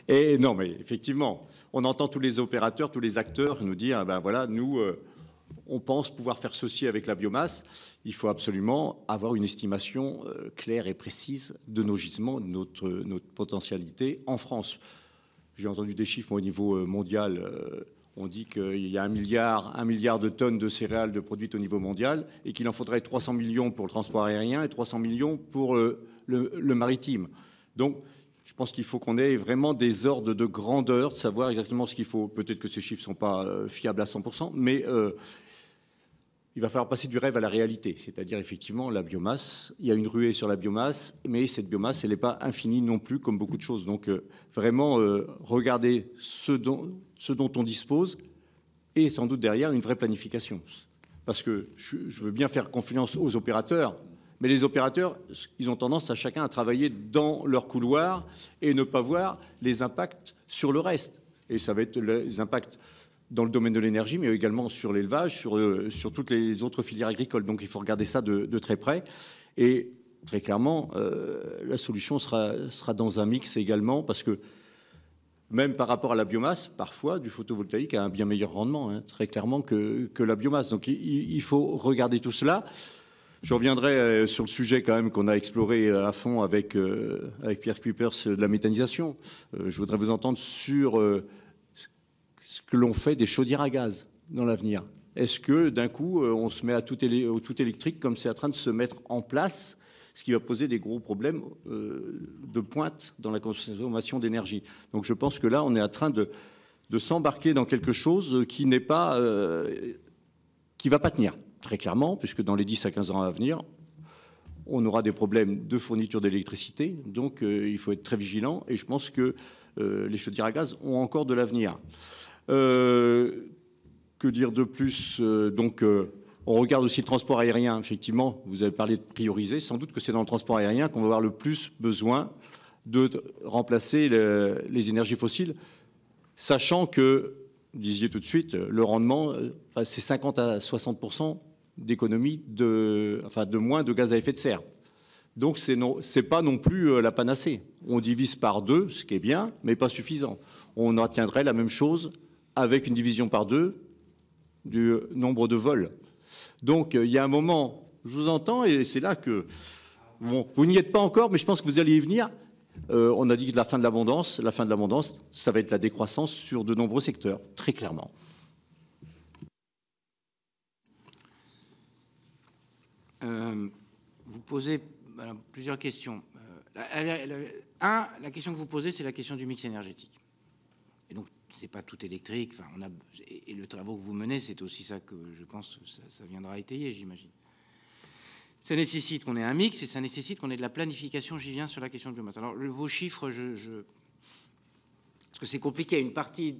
Et non, mais effectivement, on entend tous les opérateurs, tous les acteurs nous dire, ben voilà, nous... on pense pouvoir faire ceci avec la biomasse. Il faut absolument avoir une estimation claire et précise de nos gisements, de notre potentialité en France. J'ai entendu des chiffres au niveau mondial. On dit qu'il y a 1 milliard de tonnes de céréales de produites au niveau mondial et qu'il en faudrait 300 millions pour le transport aérien et 300 millions pour le maritime. Donc, je pense qu'il faut qu'on ait vraiment des ordres de grandeur, de savoir exactement ce qu'il faut. Peut-être que ces chiffres ne sont pas fiables à 100%, mais il va falloir passer du rêve à la réalité. C'est-à-dire, effectivement, la biomasse, il y a une ruée sur la biomasse, mais cette biomasse, elle n'est pas infinie non plus, comme beaucoup de choses. Donc, vraiment, regarder ce dont on dispose et sans doute derrière une vraie planification. Parce que je veux bien faire confiance aux opérateurs, mais les opérateurs, ils ont tendance à chacun à travailler dans leur couloir et ne pas voir les impacts sur le reste. Et ça va être les impacts dans le domaine de l'énergie, mais également sur l'élevage, sur toutes les autres filières agricoles. Donc il faut regarder ça de très près. Et très clairement, la solution sera dans un mix également, parce que même par rapport à la biomasse, parfois, du photovoltaïque a un bien meilleur rendement, hein, très clairement, que la biomasse. Donc il faut regarder tout cela. Je reviendrai sur le sujet quand même qu'on a exploré à fond avec Pierre Cuypers de la méthanisation. Je voudrais vous entendre sur ce que l'on fait des chaudières à gaz dans l'avenir. Est-ce que d'un coup, on se met au tout électrique comme c'est en train de se mettre en place, ce qui va poser des gros problèmes de pointe dans la consommation d'énergie. Donc je pense que là, on est en train de s'embarquer dans quelque chose qui n'est pas, qui va pas tenir. Très clairement, puisque dans les 10 à 15 ans à venir, on aura des problèmes de fourniture d'électricité. Donc, il faut être très vigilant. Et je pense que les chaudières à gaz ont encore de l'avenir. Que dire de plus? Donc, on regarde aussi le transport aérien. Effectivement, vous avez parlé de prioriser. Sans doute que c'est dans le transport aérien qu'on va avoir le plus besoin de remplacer les énergies fossiles, sachant que, vous disiez tout de suite, le rendement, c'est 50 à 60% d'économie de moins de gaz à effet de serre. Donc, c'est pas non plus la panacée. On divise par 2, ce qui est bien, mais pas suffisant. On atteindrait la même chose avec une division par 2 du nombre de vols. Donc, il y a un moment, je vous entends, et c'est là que... Bon, vous n'y êtes pas encore, mais je pense que vous allez y venir. On a dit que la fin de l'abondance, ça va être la décroissance sur de nombreux secteurs, très clairement. Vous posez plusieurs questions. La question que vous posez, c'est la question du mix énergétique. Et donc, c'est pas tout électrique. Enfin, et le travail que vous menez, c'est aussi ça que je pense que ça viendra étayer, j'imagine. Ça nécessite qu'on ait un mix et ça nécessite qu'on ait de la planification. J'y viens sur la question de biomasse. Alors, vos chiffres, parce que c'est compliqué. Une partie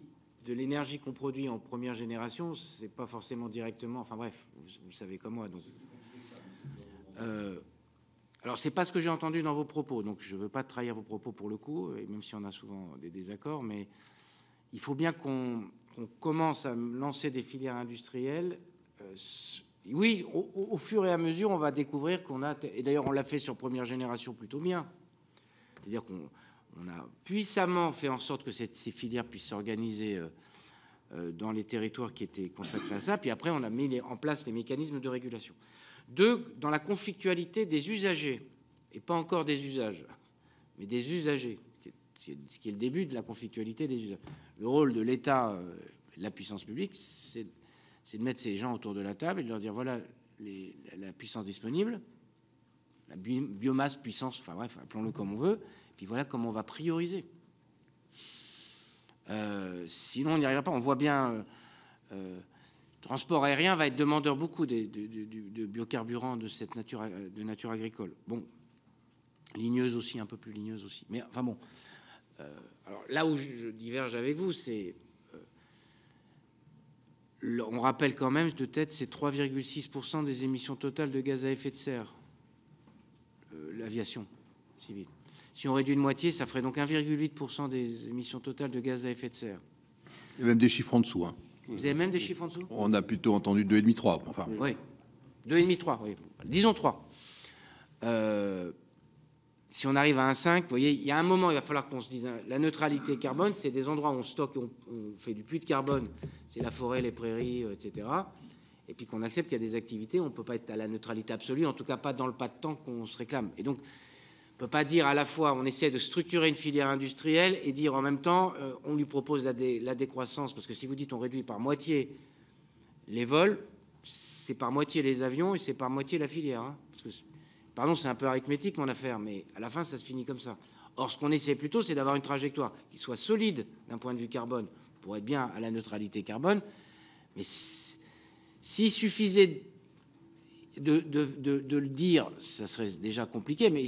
de l'énergie qu'on produit en première génération, c'est pas forcément directement. Enfin bref, vous savez comme moi. Donc, alors, c'est pas ce que j'ai entendu dans vos propos. Donc, je veux pas trahir vos propos pour le coup, et même si on a souvent des désaccords, mais il faut bien qu'on commence à lancer des filières industrielles oui, au fur et à mesure, on va découvrir qu'on a... Et d'ailleurs, on l'a fait sur première génération plutôt bien. C'est-à-dire qu'on a puissamment fait en sorte que ces filières puissent s'organiser dans les territoires qui étaient consacrés à ça. Puis après, on a mis en place les mécanismes de régulation. Deux, dans la conflictualité des usagers, et pas encore des usages, mais des usagers, ce qui est le début de la conflictualité des usages. Le rôle de l'État, de la puissance publique, c'est de mettre ces gens autour de la table et de leur dire voilà la puissance disponible, la biomasse, puissance, enfin bref, appelons-le comme on veut, puis voilà comment on va prioriser. Sinon, on n'y arrivera pas. On voit bien, transport aérien va être demandeur beaucoup de biocarburants de cette nature, de nature agricole. Bon, ligneuse aussi, un peu plus ligneuse aussi. Mais enfin bon, alors là où je diverge avec vous, c'est on rappelle quand même de tête, c'est 3,6% des émissions totales de gaz à effet de serre, l'aviation civile. Si on réduit de moitié, ça ferait donc 1,8% des émissions totales de gaz à effet de serre. Il y a même des chiffres en dessous. Hein. Vous avez même des chiffres en dessous? On a plutôt entendu 2,5, 3. Enfin. Oui, 2,5, 3. Oui. Disons 3. Si on arrive à 1,5, vous voyez, il y a un moment, il va falloir qu'on se dise, la neutralité carbone, c'est des endroits où on stocke, on fait du puits de carbone, c'est la forêt, les prairies, etc. Et puis qu'on accepte qu'il y a des activités, on ne peut pas être à la neutralité absolue, en tout cas pas dans le pas de temps qu'on se réclame. Et donc, on ne peut pas dire à la fois, on essaie de structurer une filière industrielle et dire en même temps, on lui propose la décroissance, parce que si vous dites on réduit par moitié les vols, c'est par moitié les avions et c'est par moitié la filière. Hein, parce que pardon, c'est un peu arithmétique mon affaire, mais à la fin, ça se finit comme ça. Or, ce qu'on essaie plutôt, c'est d'avoir une trajectoire qui soit solide d'un point de vue carbone pour être bien à la neutralité carbone. Mais s'il suffisait de le dire, ça serait déjà compliqué, mais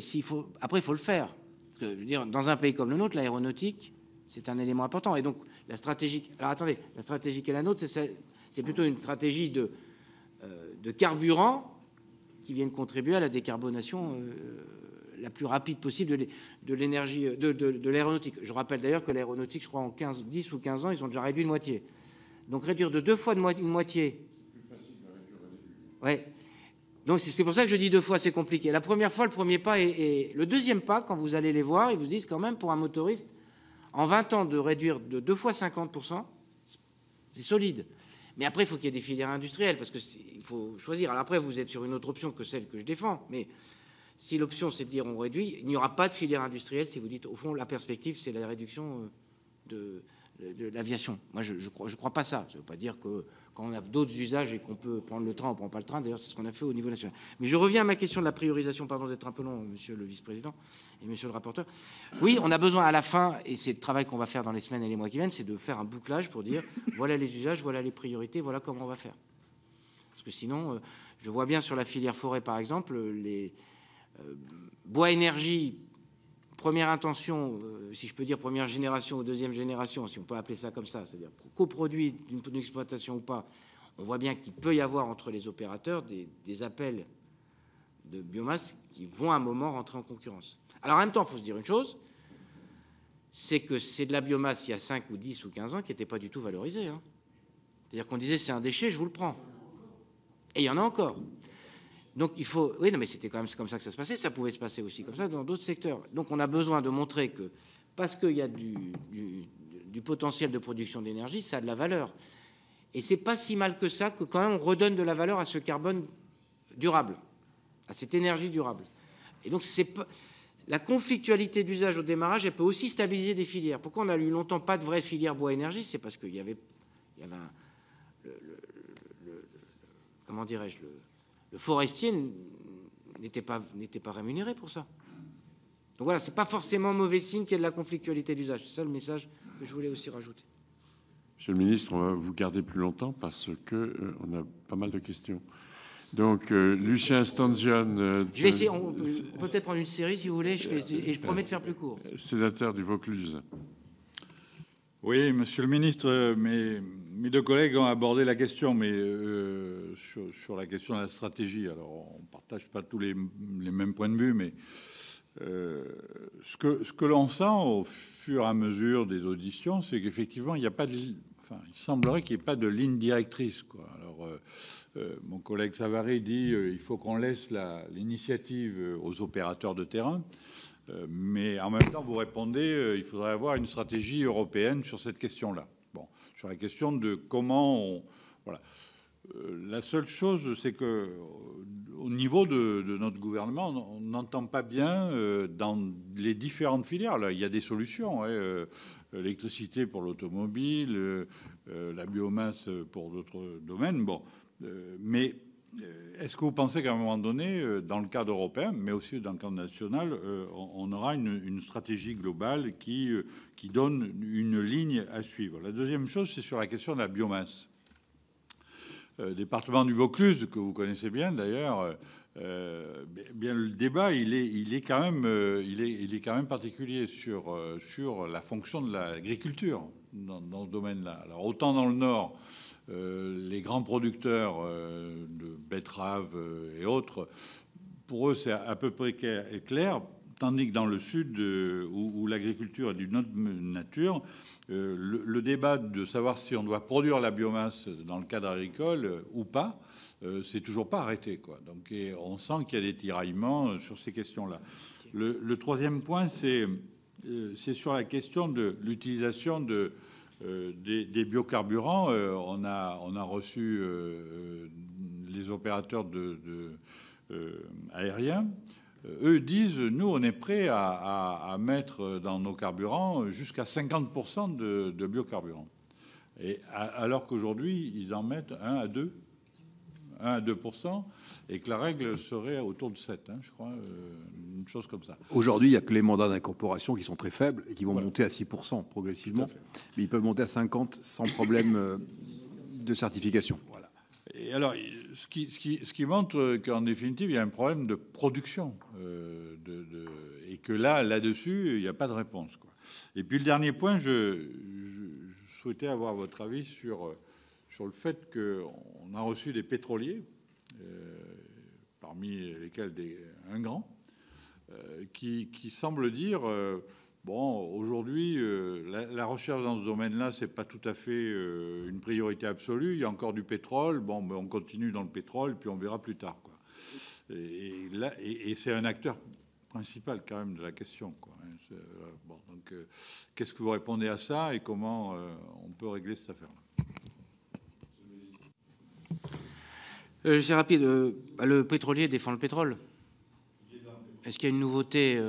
après, il faut le faire. Parce que, je veux dire, dans un pays comme le nôtre, l'aéronautique, c'est un élément important. Et donc, la stratégie... Alors, attendez, la stratégie qui est la nôtre, c'est plutôt une stratégie de carburant qui viennent contribuer à la décarbonation la plus rapide possible de l'énergie, de l'aéronautique. Je rappelle d'ailleurs que l'aéronautique, je crois, en 10 ou 15 ans, ils ont déjà réduit de moitié. Donc réduire de 2 fois une moitié. C'est plus facile de réduire au début. Ouais. Donc c'est pour ça que je dis 2 fois, c'est compliqué. La première fois, le premier pas et le deuxième pas, quand vous allez les voir, ils vous disent quand même, pour un motoriste, en 20 ans, de réduire de 2 fois 50%, c'est solide. Mais après, il faut qu'il y ait des filières industrielles, parce qu'il faut choisir. Alors après, vous êtes sur une autre option que celle que je défends. Mais si l'option, c'est de dire on réduit, il n'y aura pas de filière industrielle si vous dites, au fond, la perspective, c'est la réduction de l'aviation. Moi, je crois pas ça. Ça ne veut pas dire que quand on a d'autres usages et qu'on peut prendre le train, on ne prend pas le train. D'ailleurs, c'est ce qu'on a fait au niveau national. Mais je reviens à ma question de la priorisation. Pardon d'être un peu long, monsieur le vice-président et monsieur le rapporteur. Oui, on a besoin à la fin, et c'est le travail qu'on va faire dans les semaines et les mois qui viennent, c'est de faire un bouclage pour dire voilà les usages, voilà les priorités, voilà comment on va faire. Parce que sinon, je vois bien sur la filière forêt, par exemple, les bois énergie, première intention, si je peux dire première génération ou deuxième génération, si on peut appeler ça comme ça, c'est-à-dire coproduit d'une exploitation ou pas, on voit bien qu'il peut y avoir entre les opérateurs des appels de biomasse qui vont à un moment rentrer en concurrence. Alors en même temps, il faut se dire une chose, c'est que c'est de la biomasse il y a 5 ou 10 ou 15 ans qui n'était pas du tout valorisée. Hein. C'est-à-dire qu'on disait c'est un déchet, je vous le prends. Et il y en a encore. Donc il faut... Oui, non, mais c'était quand même comme ça que ça se passait. Ça pouvait se passer aussi comme ça dans d'autres secteurs. Donc on a besoin de montrer que, parce qu'il y a du potentiel de production d'énergie, ça a de la valeur. Et c'est pas si mal que ça que quand même on redonne de la valeur à ce carbone durable, à cette énergie durable. Et donc c'est pas... La conflictualité d'usage au démarrage, elle peut aussi stabiliser des filières. Pourquoi on a eu longtemps pas de vraie filière bois-énergie? C'est parce qu'il y avait comment dirais-je, le forestier n'était pas rémunéré pour ça. Donc voilà, c'est pas forcément mauvais signe qu'il y ait de la conflictualité d'usage. C'est ça le message que je voulais aussi rajouter. Monsieur le ministre, on va vous garder plus longtemps parce que on a pas mal de questions. Donc, Lucien Stanzione... je vais essayer, on peut peut-être prendre une série si vous voulez, et je promets de faire plus court. Sénateur du Vaucluse. Oui, monsieur le ministre, mes deux collègues ont abordé la question, mais sur la question de la stratégie. Alors, on ne partage pas tous les mêmes points de vue, mais ce que l'on sent au fur et à mesure des auditions, c'est qu'effectivement, il n'y a pas de... Enfin, il semblerait qu'il n'y ait pas de ligne directrice, quoi. Alors, mon collègue Savary dit il faut qu'on laisse l'initiative aux opérateurs de terrain. Mais en même temps, vous répondez il faudrait avoir une stratégie européenne sur cette question-là. Bon, sur la question de comment on... Voilà. La seule chose, c'est que au niveau de notre gouvernement, on n'entend pas bien dans les différentes filières. Là, il y a des solutions. L'électricité pour l'automobile, la biomasse pour d'autres domaines. Bon, mais est-ce que vous pensez qu'à un moment donné, dans le cadre européen, mais aussi dans le cadre national, on aura une stratégie globale qui donne une ligne à suivre? La deuxième chose, c'est sur la question de la biomasse. Département du Vaucluse, que vous connaissez bien d'ailleurs, bien le débat il est quand même particulier sur la fonction de l'agriculture dans ce domaine-là. Alors autant dans le Nord, les grands producteurs de betteraves et autres, pour eux c'est à peu près clair, tandis que dans le Sud où l'agriculture est d'une autre nature, le débat de savoir si on doit produire la biomasse dans le cadre agricole ou pas, c'est toujours pas arrêté, quoi. Donc on sent qu'il y a des tiraillements sur ces questions-là. Le troisième point, c'est sur la question de l'utilisation des biocarburants. On a reçu les opérateurs aériens. Eux disent, nous, on est prêt à mettre dans nos carburants jusqu'à 50% de biocarburants. Et alors qu'aujourd'hui, ils en mettent 1 à 2%, et que la règle serait autour de 7, je crois, une chose comme ça. Aujourd'hui, il n'y a que les mandats d'incorporation qui sont très faibles et qui vont monter à 6% progressivement. Mais ils peuvent monter à 50% sans problème de certification. Voilà. Et alors, ce qui montre qu'en définitive, il y a un problème de production, et que là-dessus, il n'y a pas de réponse, quoi. Et puis le dernier point, je souhaitais avoir votre avis sur le fait qu'on a reçu des pétroliers, parmi lesquels un grand, qui semble dire bon, aujourd'hui, la recherche dans ce domaine-là, c'est pas tout à fait une priorité absolue. Il y a encore du pétrole. Bon, ben, on continue dans le pétrole, puis on verra plus tard, quoi. Et c'est un acteur principal quand même de la question, quoi. Bon, donc, qu'est-ce que vous répondez à ça et comment on peut régler cette affaire-là? C'est rapide. Le pétrolier défend le pétrole. Est-ce qu'il y a une nouveauté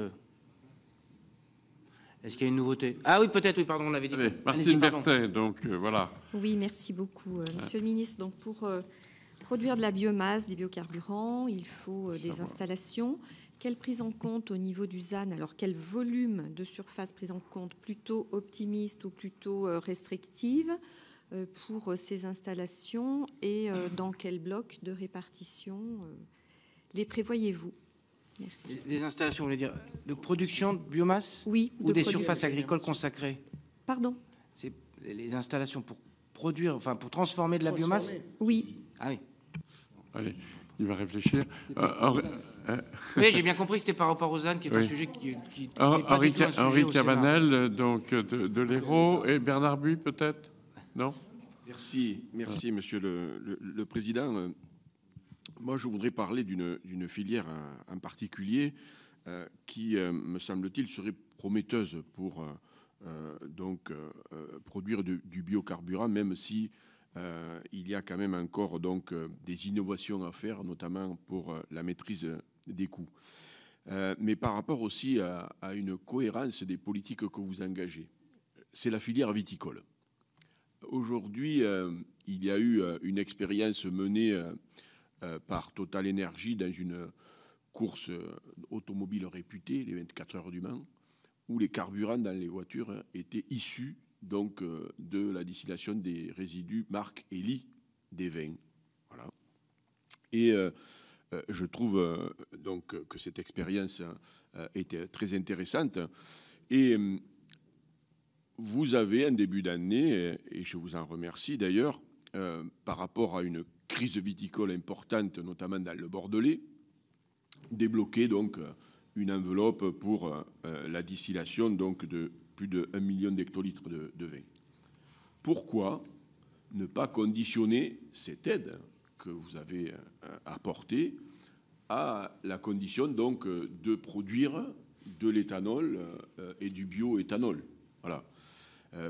Est-ce qu'il y a une nouveauté? Ah oui, peut-être, oui, pardon, on avait dit. Allez, Martine Berthet, donc voilà. Oui, merci beaucoup, Monsieur le Ministre. Donc, pour produire de la biomasse, des biocarburants, il faut des installations. Quelle prise en compte au niveau du ZAN? Alors, quel volume de surface prise en compte? Plutôt optimiste ou plutôt restrictive pour ces installations? Et dans quel bloc de répartition les prévoyez-vous? Merci. Des installations, vous voulez dire de production de biomasse? Oui. Ou des surfaces agricoles consacrées? Pardon? C'est les installations pour produire, enfin pour transformer de la biomasse? Oui. Ah oui. Allez, il va réfléchir. Oui, j'ai bien compris, c'était par rapport aux ZAN, qui est un sujet qui Henri Cabanel, donc de l'Hérault, et Bernard Buis, peut-être? Non? Merci, Monsieur le Président. Moi, je voudrais parler d'une filière en particulier qui, me semble-t-il, serait prometteuse pour produire du biocarburant, même si il y a quand même encore des innovations à faire, notamment pour la maîtrise des coûts. Mais par rapport aussi à une cohérence des politiques que vous engagez, c'est la filière viticole. Aujourd'hui, il y a eu une expérience menée par Total Energy dans une course automobile réputée, les 24 heures du Mans, où les carburants dans les voitures étaient issus donc de la distillation des résidus marque Eli des vins. Voilà. Et je trouve donc que cette expérience était très intéressante. Et vous avez un début d'année, et je vous en remercie d'ailleurs, par rapport à une crise viticole importante, notamment dans le Bordelais, débloqué donc une enveloppe pour la distillation donc de plus de 1 million d'hectolitres de vin. Pourquoi ne pas conditionner cette aide que vous avez apportée à la condition donc de produire de l'éthanol et du bioéthanol. Voilà.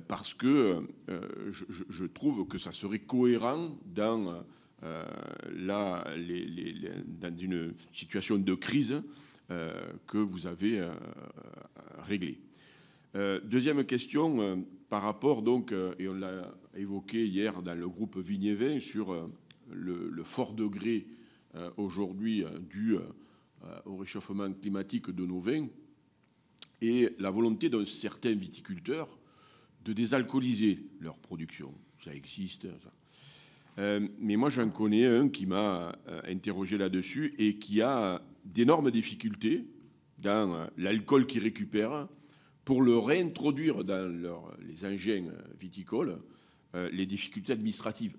Parce que je trouve que ça serait cohérent dans, dans une situation de crise que vous avez réglée. Deuxième question, par rapport donc, et on l'a évoqué hier dans le groupe Vignes-Vins, sur le fort degré aujourd'hui dû au réchauffement climatique de nos vins et la volonté d'un certain viticulteur de désalcooliser leur production. Ça existe. Ça. Mais moi, j'en connais un qui m'a interrogé là-dessus et qui a d'énormes difficultés dans l'alcool qu'il récupère pour le réintroduire dans les engins viticoles, les difficultés administratives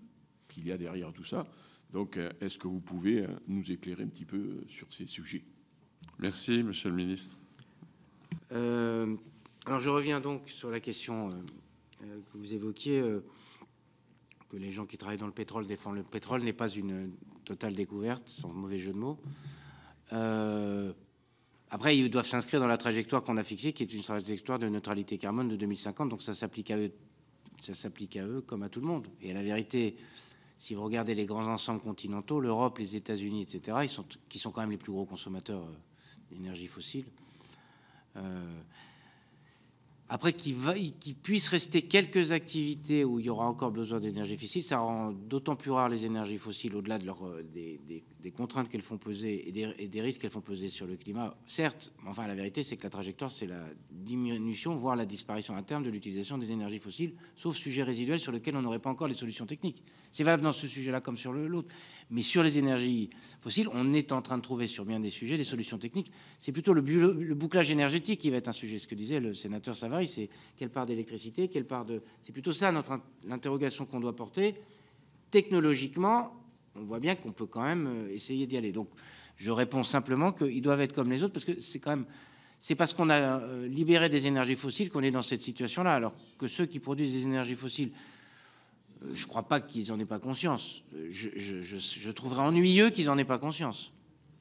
qu'il y a derrière tout ça. Donc, est-ce que vous pouvez nous éclairer un petit peu sur ces sujets? Merci, Monsieur le ministre. Alors, je reviens donc sur la question que vous évoquiez, que les gens qui travaillent dans le pétrole défendent. Le pétrole n'est pas une totale découverte, sans mauvais jeu de mots. Après, ils doivent s'inscrire dans la trajectoire qu'on a fixée, qui est une trajectoire de neutralité carbone de 2050. Donc, ça s'applique à eux comme à tout le monde. Et à la vérité, si vous regardez les grands ensembles continentaux, l'Europe, les États-Unis, etc., qui sont quand même les plus gros consommateurs d'énergie fossile. Après, qu'il puisse rester quelques activités où il y aura encore besoin d'énergie fossile, ça rend d'autant plus rare les énergies fossiles au-delà de des contraintes qu'elles font peser et des risques qu'elles font peser sur le climat. Certes, mais enfin, la vérité, c'est que la trajectoire, c'est la diminution, voire la disparition à terme de l'utilisation des énergies fossiles, sauf sujet résiduel sur lequel on n'aurait pas encore les solutions techniques. C'est valable dans ce sujet-là comme sur l'autre. Mais sur les énergies fossiles, on est en train de trouver sur bien des sujets des solutions techniques. C'est plutôt le bouclage énergétique qui va être un sujet. Ce que disait le sénateur Savary, c'est quelle part d'électricité, quelle part de... C'est plutôt ça l'interrogation qu'on doit porter. Technologiquement, on voit bien qu'on peut quand même essayer d'y aller. Donc, je réponds simplement qu'ils doivent être comme les autres, parce que c'est quand même... C'est parce qu'on a libéré des énergies fossiles qu'on est dans cette situation-là, alors que ceux qui produisent des énergies fossiles, je ne crois pas qu'ils n'en aient pas conscience. Je trouverais ennuyeux qu'ils n'en aient pas conscience.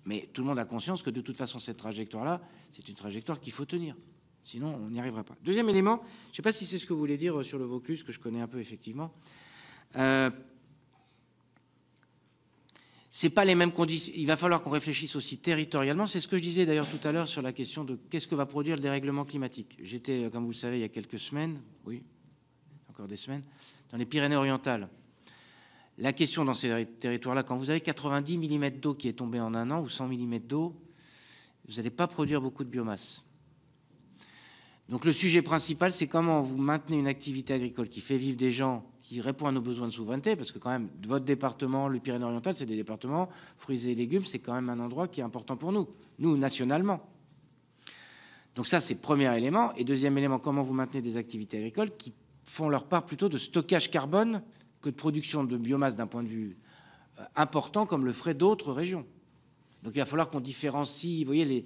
Mais tout le monde a conscience que de toute façon, cette trajectoire-là, c'est une trajectoire qu'il faut tenir. Sinon, on n'y arrivera pas. Deuxième élément, je ne sais pas si c'est ce que vous voulez dire sur le Vaucluse, que je connais un peu effectivement. C'est pas les mêmes conditions. Il va falloir qu'on réfléchisse aussi territorialement. C'est ce que je disais d'ailleurs tout à l'heure sur la question de qu'est-ce que va produire le dérèglement climatique. J'étais, comme vous le savez, il y a quelques semaines, oui, encore des semaines, dans les Pyrénées-Orientales. La question dans ces territoires-là, quand vous avez 90 mm d'eau qui est tombée en un an ou 100 mm d'eau, vous n'allez pas produire beaucoup de biomasse. Donc le sujet principal, c'est comment vous maintenez une activité agricole qui fait vivre des gens, qui répond à nos besoins de souveraineté, parce que quand même, votre département, le Pyrénées-Orientales, c'est des départements, fruits et légumes, c'est quand même un endroit qui est important pour nous, nationalement. Donc ça, c'est le premier élément. Et deuxième élément, comment vous maintenez des activités agricoles qui font leur part plutôt de stockage carbone que de production de biomasse d'un point de vue important, comme le feraient d'autres régions. Donc il va falloir qu'on différencie, vous voyez,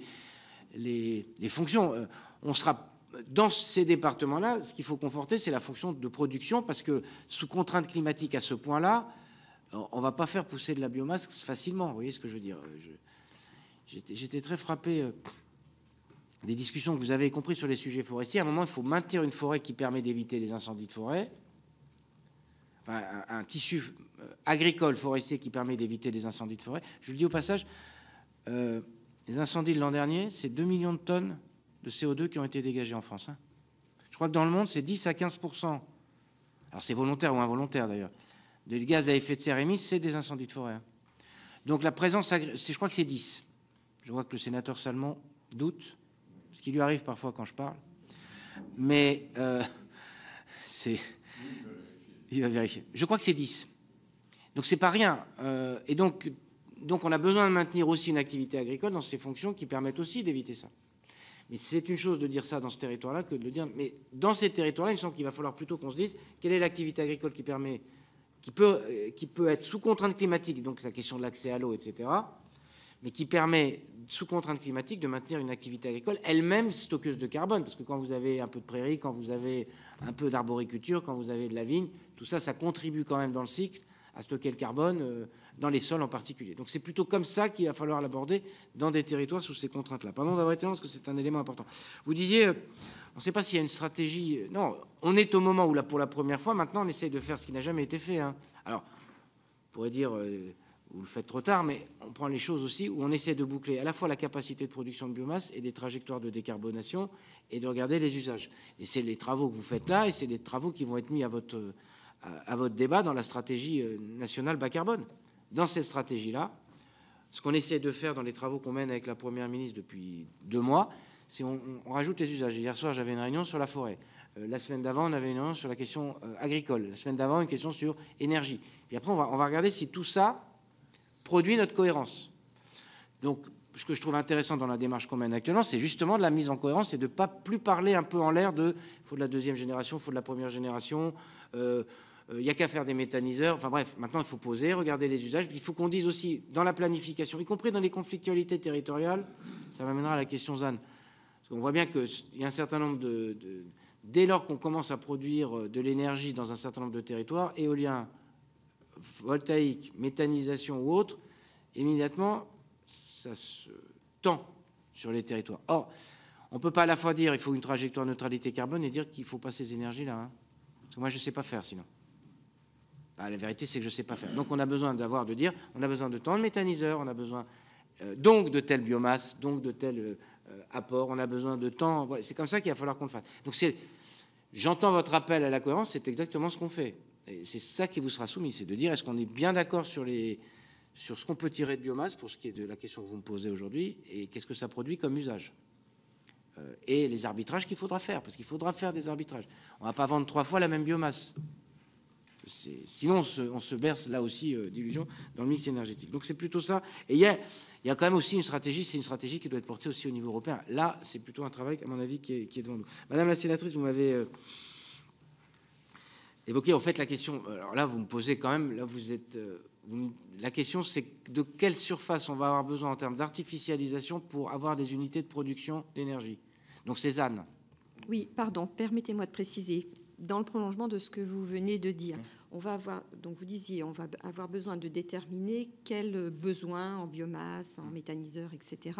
les fonctions. On sera... Dans ces départements-là, ce qu'il faut conforter, c'est la fonction de production, parce que sous contrainte climatique à ce point-là, on ne va pas faire pousser de la biomasse facilement. Vous voyez ce que je veux dire? J'étais très frappé des discussions que vous avez compris sur les sujets forestiers. À un moment, il faut maintenir une forêt qui permet d'éviter les incendies de forêt, enfin, un tissu agricole forestier qui permet d'éviter les incendies de forêt. Je le dis au passage, les incendies de l'an dernier, c'est 2 millions de tonnes de CO2 qui ont été dégagés en France. Je crois que dans le monde, c'est 10 à 15%. Alors c'est volontaire ou involontaire d'ailleurs. Des gaz à effet de serre émis, c'est des incendies de forêt. Donc la présence, je crois que c'est 10. Je vois que le sénateur Salmon doute, ce qui lui arrive parfois quand je parle. Mais il va vérifier. Je crois que c'est 10. Donc c'est pas rien. Et donc on a besoin de maintenir aussi une activité agricole dans ces fonctions qui permettent aussi d'éviter ça. Mais c'est une chose de dire ça dans ce territoire-là que de le dire. Mais dans ces territoires-là, il me semble qu'il va falloir plutôt qu'on se dise quelle est l'activité agricole qui peut être sous contrainte climatique, donc la question de l'accès à l'eau, etc., mais qui permet sous contrainte climatique, de maintenir une activité agricole elle-même stockeuse de carbone. Parce que quand vous avez un peu de prairie, quand vous avez un peu d'arboriculture, quand vous avez de la vigne, tout ça, ça contribue quand même dans le cycle à stocker le carbone dans les sols en particulier. Donc c'est plutôt comme ça qu'il va falloir l'aborder dans des territoires sous ces contraintes-là. Pardon d'avoir été long, parce que c'est un élément important. Vous disiez, on ne sait pas s'il y a une stratégie. Non, on est au moment où, là, pour la première fois, maintenant, on essaye de faire ce qui n'a jamais été fait. Hein. Alors, on pourrait dire, vous le faites trop tard, mais on prend les choses aussi où on essaie de boucler à la fois la capacité de production de biomasse et des trajectoires de décarbonation et de regarder les usages. Et c'est les travaux que vous faites là, et c'est les travaux qui vont être mis à votre débat dans la stratégie nationale bas carbone. Dans cette stratégie-là, ce qu'on essaie de faire dans les travaux qu'on mène avec la Première ministre depuis 2 mois, c'est on rajoute les usages. Hier soir, j'avais une réunion sur la forêt. La semaine d'avant, on avait une réunion sur la question agricole. La semaine d'avant, une question sur énergie. Et après, on va regarder si tout ça produit notre cohérence. Donc, ce que je trouve intéressant dans la démarche qu'on mène actuellement, c'est justement de la mise en cohérence et de ne pas plus parler un peu en l'air de « il faut de la deuxième génération, il faut de la première génération ». Il n'y a qu'à faire des méthaniseurs. Enfin bref, maintenant, il faut poser, regarder les usages. Puis il faut qu'on dise aussi, dans la planification, y compris dans les conflictualités territoriales, ça m'amènera à la question ZAN. Parce qu'on voit bien qu'il y a un certain nombre dès lors qu'on commence à produire de l'énergie dans un certain nombre de territoires, éolien, voltaïque, méthanisation ou autre, immédiatement, ça se tend sur les territoires. Or, on ne peut pas à la fois dire qu'il faut une trajectoire neutralité carbone et dire qu'il ne faut pas ces énergies-là. Hein. Parce que moi, je ne sais pas faire sinon. La vérité, c'est que je ne sais pas faire. Donc, on a besoin on a besoin de tant de méthaniseurs, on a besoin donc de telle biomasse, donc de tel apport, on a besoin de temps. Voilà, c'est comme ça qu'il va falloir qu'on le fasse. Donc, j'entends votre appel à la cohérence, c'est exactement ce qu'on fait. Et c'est ça qui vous sera soumis, c'est de dire est-ce qu'on est bien d'accord sur ce qu'on peut tirer de biomasse, pour ce qui est de la question que vous me posez aujourd'hui, et qu'est-ce que ça produit comme usage. Et les arbitrages qu'il faudra faire, parce qu'il faudra faire des arbitrages. On ne va pas vendre 3 fois la même biomasse. Sinon, on se berce là aussi d'illusions dans le mix énergétique. Donc c'est plutôt ça. Et il y a quand même aussi une stratégie, c'est une stratégie qui doit être portée aussi au niveau européen. Là, c'est plutôt un travail, à mon avis, qui est devant nous. Madame la sénatrice, vous m'avez évoqué en fait la question. Alors là, vous me posez quand même, là vous êtes... la question, c'est de quelle surface on va avoir besoin en termes d'artificialisation pour avoir des unités de production d'énergie. Donc c'est ZAN. Oui, pardon, permettez-moi de préciser. Dans le prolongement de ce que vous venez de dire, on va avoir, donc vous disiez, on va avoir besoin de déterminer quels besoins en biomasse, en méthaniseur, etc.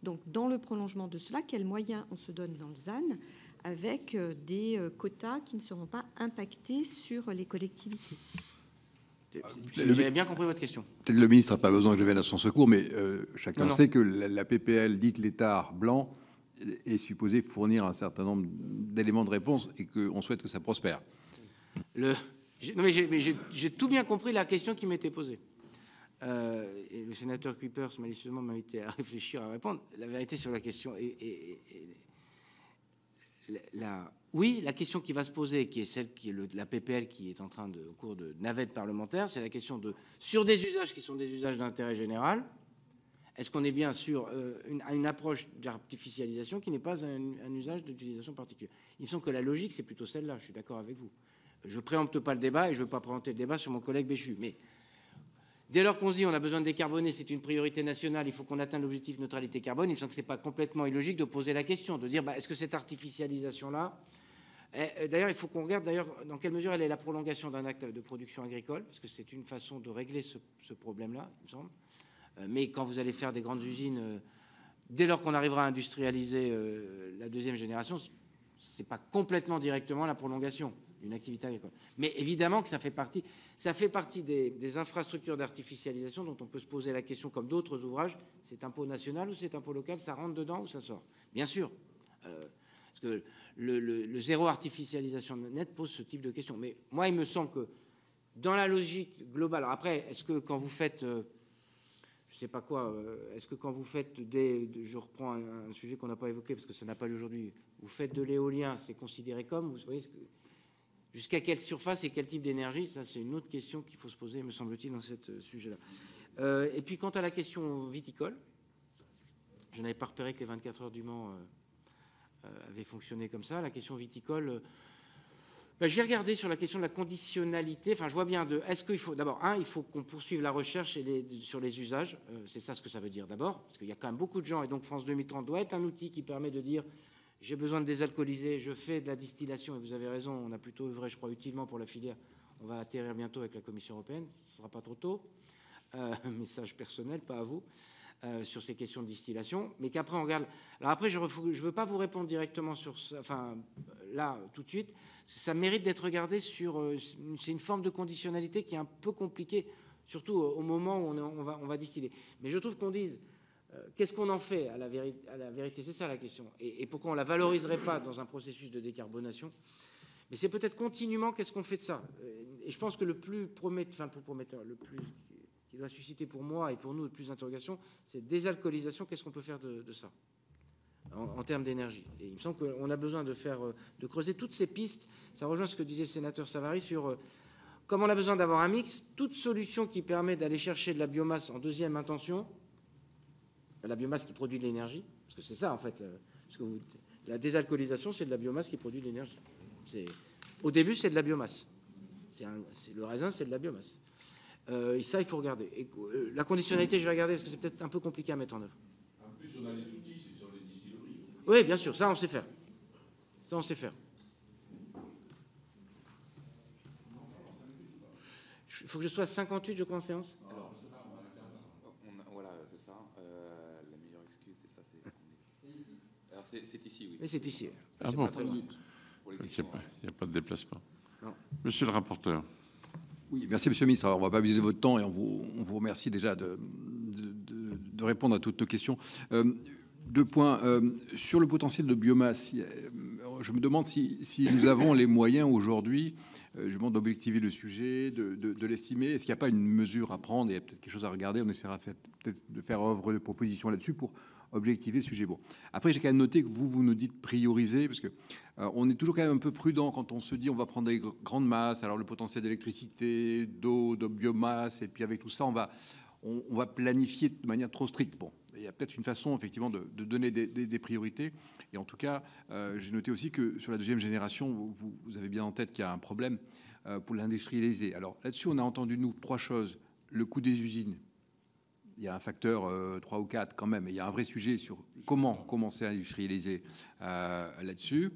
Donc, dans le prolongement de cela, quels moyens on se donne dans le ZAN avec des quotas qui ne seront pas impactés sur les collectivités. Vous avez bien compris votre question. Peut-être le ministre n'a pas besoin que je vienne à son secours, mais chacun sait que la PPL dite l'état blanc est supposé fournir un certain nombre d'éléments de réponse et qu'on souhaite que ça prospère. J'ai tout bien compris la question qui m'était posée. Et le sénateur Kuipers, malicieusement, m'a invité à réfléchir, à répondre. La vérité sur la question oui, la question qui va se poser, qui est celle qui est la PPL qui est en train au cours de navette parlementaire, c'est la question sur des usages qui sont des usages d'intérêt général, est-ce qu'on est bien sur une approche d'artificialisation qui n'est pas un usage d'utilisation particulière? Il me semble que la logique, c'est plutôt celle-là, je suis d'accord avec vous. Je ne préempte pas le débat et je ne veux pas préempter le débat sur mon collègue Béchu. Mais dès lors qu'on se dit on a besoin de décarboner, c'est une priorité nationale, il faut qu'on atteigne l'objectif neutralité carbone, il me semble que ce n'est pas complètement illogique de poser la question, de dire est-ce que cette artificialisation-là... D'ailleurs, il faut qu'on regarde dans quelle mesure elle est la prolongation d'un acte de production agricole, parce que c'est une façon de régler ce problème-là, il me semble. Mais quand vous allez faire des grandes usines, dès lors qu'on arrivera à industrialiser la deuxième génération, ce n'est pas complètement directement la prolongation d'une activité agricole. Mais évidemment que ça fait partie des infrastructures d'artificialisation dont on peut se poser la question, comme d'autres ouvrages, c'est impôt national ou c'est impôt local, ça rentre dedans ou ça sort? Bien sûr. Parce que le zéro artificialisation nette pose ce type de questions. Mais moi, il me semble que dans la logique globale, alors après, est-ce que quand vous faites... je ne sais pas quoi, est-ce que quand vous faites je reprends un sujet qu'on n'a pas évoqué parce que ça n'a pas lieu aujourd'hui, vous faites de l'éolien, c'est considéré comme, vous voyez, jusqu'à quelle surface et quel type d'énergie, ça c'est une autre question qu'il faut se poser, me semble-t-il, dans ce sujet-là. Et puis quant à la question viticole, je n'avais pas repéré que les 24 heures du Mans avaient fonctionné comme ça. La question viticole, Ben, je vais regarder sur la question de la conditionnalité. Enfin, je vois bien est-ce qu'il faut d'abord il faut qu'on poursuive la recherche sur les usages. C'est ça ce que ça veut dire d'abord, parce qu'il y a quand même beaucoup de gens, et donc France 2030 doit être un outil qui permet de dire j'ai besoin de désalcooliser, je fais de la distillation, et vous avez raison, on a plutôt œuvré, je crois, utilement pour la filière. On va atterrir bientôt avec la Commission européenne, ce ne sera pas trop tôt. Message personnel, pas à vous. Sur ces questions de distillation, mais qu'après on regarde. Alors après, je ne veux pas vous répondre directement sur ça, enfin là tout de suite. Ça mérite d'être regardé sur. C'est une forme de conditionnalité qui est un peu compliquée, surtout au moment où on va distiller. Mais je trouve qu'on dise qu'est-ce qu'on en fait à la vérité, c'est ça la question. Et pourquoi on la valoriserait pas dans un processus de décarbonation? Mais c'est peut-être continuellement qu'est-ce qu'on fait de ça. Et je pense que le plus prometteur, le plus qui doit susciter pour moi et pour nous le plus d'interrogations, c'est désalcoolisation. Qu'est-ce qu'on peut faire de ça en termes d'énergie? Et il me semble qu'on a besoin de creuser toutes ces pistes. Ça rejoint ce que disait le sénateur Savary sur comme on a besoin d'avoir un mix, toute solution qui permet d'aller chercher de la biomasse en deuxième intention, la biomasse qui produit de l'énergie, parce que c'est ça en fait, la désalcoolisation, c'est de la biomasse qui produit de l'énergie. Au début, c'est de la biomasse. Le raisin, c'est de la biomasse. Et ça, il faut regarder. Et, la conditionnalité, je vais regarder parce que c'est peut-être un peu compliqué à mettre en œuvre. En plus, on a les outils, c'est sur les distilleries. Oui, bien sûr, ça, on sait faire. Ça, on sait faire. Il faut que je sois à 58, je crois, en séance. Alors, voilà, c'est ça. La meilleure excuse, c'est ça. C'est ici. Alors, c'est ici, oui. Mais c'est ici. Ah bon, pas très loin. il n'y a pas de déplacement. Non. Monsieur le rapporteur. Oui, merci Monsieur le Ministre. Alors, on ne va pas abuser de votre temps et on vous remercie déjà de répondre à toutes nos questions. Deux points. Sur le potentiel de biomasse, je me demande si nous avons les moyens aujourd'hui, je demande d'objectiver le sujet, de l'estimer. Est-ce qu'il n'y a pas une mesure à prendre? Il y a peut-être quelque chose à regarder. On essaiera peut-être de faire œuvre de proposition là-dessus pour objectiver le sujet. Bon. Après, j'ai quand même noté que vous nous dites prioriser, parce que on est toujours quand même un peu prudent quand on se dit on va prendre des grandes masses, alors le potentiel d'électricité, d'eau, de biomasse, et puis avec tout ça, on va planifier de manière trop stricte. Bon, il y a peut-être une façon, effectivement, de donner des priorités. Et en tout cas, j'ai noté aussi que sur la deuxième génération, vous avez bien en tête qu'il y a un problème pour l'industrialiser. Alors là-dessus, on a entendu, nous, trois choses. Le coût des usines. Il y a un facteur 3 ou 4 quand même. Il y a un vrai sujet sur comment commencer à industrialiser là-dessus.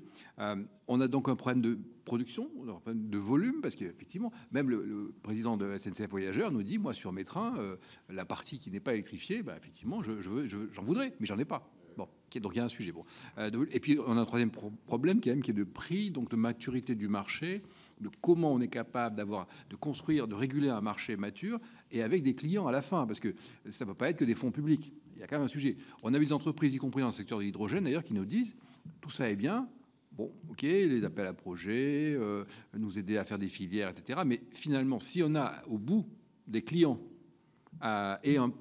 On a donc un problème de production, un problème de volume, parce qu'effectivement, même le président de SNCF Voyageurs nous dit, moi, sur mes trains, la partie qui n'est pas électrifiée, bah, effectivement, j'en voudrais, mais j'en ai pas. Bon, donc il y a un sujet. Bon. Et puis, on a un troisième problème quand même, qui est de prix, donc de maturité du marché, de comment on est capable de construire, de réguler un marché mature et avec des clients à la fin, parce que ça ne peut pas être que des fonds publics. Il y a quand même un sujet. On a vu des entreprises, y compris dans le secteur de l'hydrogène, d'ailleurs, qui nous disent tout ça est bien. Bon, ok, les appels à projets, nous aider à faire des filières, etc. Mais finalement, si on a au bout des clients et un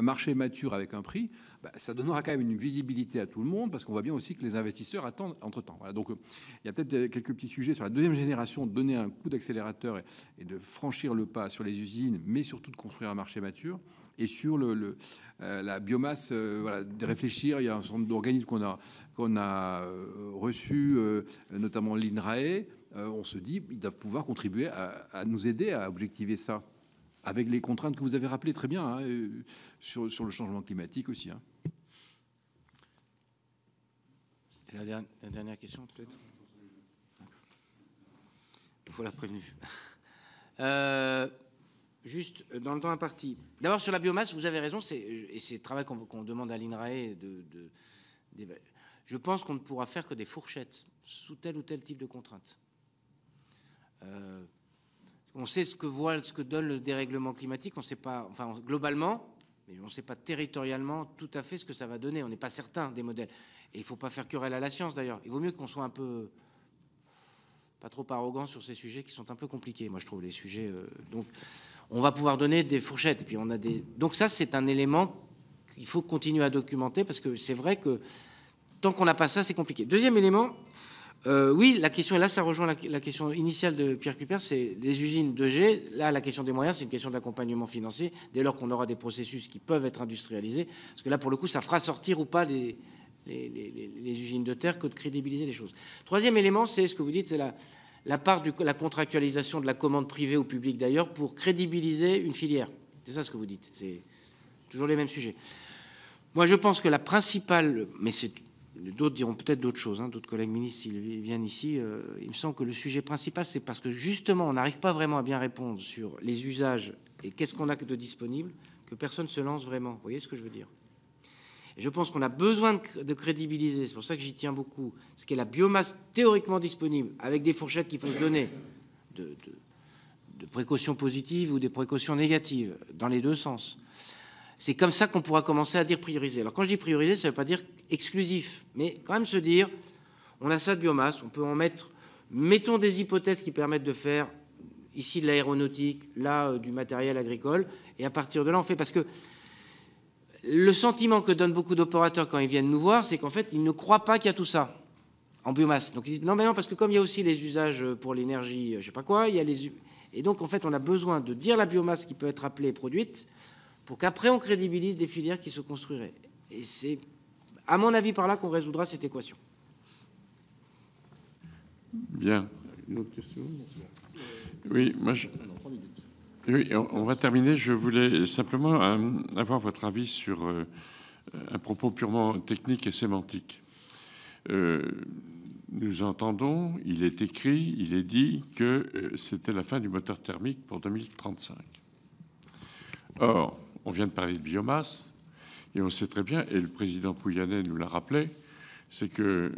marché mature avec un prix, bah, ça donnera quand même une visibilité à tout le monde, parce qu'on voit bien aussi que les investisseurs attendent entre-temps. Voilà, donc il y a peut-être quelques petits sujets sur la deuxième génération, de donner un coup d'accélérateur et de franchir le pas sur les usines, mais surtout de construire un marché mature. Et sur la biomasse, voilà, de réfléchir. Il y a un certain nombre d'organismes qu'on a reçus, notamment l'INRAE. On se dit ils doivent pouvoir contribuer à nous aider à objectiver ça, avec les contraintes que vous avez rappelées très bien, hein, sur le changement climatique aussi. Hein. C'était la dernière question, peut-être. Il faut la prévenue. Juste dans le temps imparti. D'abord, sur la biomasse, vous avez raison, et c'est le travail qu'on demande à l'INRAE. Je pense qu'on ne pourra faire que des fourchettes sous tel ou tel type de contraintes. On sait ce que donne le dérèglement climatique, on ne sait pas, enfin globalement, mais on ne sait pas territorialement tout à fait ce que ça va donner. On n'est pas certain des modèles. Et il ne faut pas faire querelle à la science d'ailleurs. Il vaut mieux qu'on soit un peu, pas trop arrogant sur ces sujets qui sont un peu compliqués. Moi, je trouve les sujets. Donc, on va pouvoir donner des fourchettes. Et puis on a des. Donc ça, c'est un élément qu'il faut continuer à documenter, parce que c'est vrai que tant qu'on n'a pas ça, c'est compliqué. Deuxième élément. Oui, la question, et là ça rejoint la question initiale de Pierre Cuypers, c'est les usines 2G. Là, la question des moyens, c'est une question d'accompagnement financier, dès lors qu'on aura des processus qui peuvent être industrialisés. Parce que là, pour le coup, ça fera sortir ou pas les usines de terre que de crédibiliser les choses. Troisième élément, c'est ce que vous dites, c'est la part de la contractualisation de la commande privée ou publique d'ailleurs pour crédibiliser une filière. C'est ça ce que vous dites. C'est toujours les mêmes sujets. Moi, je pense que la principale, mais d'autres diront peut-être d'autres choses, hein, d'autres collègues ministres, s'ils viennent ici, il me semble que le sujet principal, c'est parce que justement, on n'arrive pas vraiment à bien répondre sur les usages et qu'est-ce qu'on a de disponible, que personne ne se lance vraiment. Vous voyez ce que je veux dire? Et je pense qu'on a besoin de crédibiliser, c'est pour ça que j'y tiens beaucoup, ce qu'est la biomasse théoriquement disponible, avec des fourchettes qui font se donner de précautions positives ou des précautions négatives, dans les deux sens. C'est comme ça qu'on pourra commencer à dire prioriser. Alors quand je dis prioriser, ça ne veut pas dire exclusif, mais quand même se dire, on a ça de biomasse, on peut en mettre, mettons des hypothèses qui permettent de faire ici de l'aéronautique, là du matériel agricole, et à partir de là on fait, parce que le sentiment que donnent beaucoup d'opérateurs quand ils viennent nous voir, c'est qu'en fait ils ne croient pas qu'il y a tout ça en biomasse. Donc ils disent non mais non, parce que comme il y a aussi les usages pour l'énergie, je sais pas quoi, il y a les... Et donc en fait on a besoin de dire la biomasse qui peut être appelée et produite, pour qu'après on crédibilise des filières qui se construiraient. Et c'est, à mon avis, par là qu'on résoudra cette équation. Bien. Une autre question? Oui, moi oui, on va terminer. Je voulais simplement avoir votre avis sur un propos purement technique et sémantique. Nous entendons, il est écrit, il est dit que c'était la fin du moteur thermique pour 2035. Or, on vient de parler de biomasse, et on sait très bien, et le président Pouyanné nous l'a rappelé, c'est que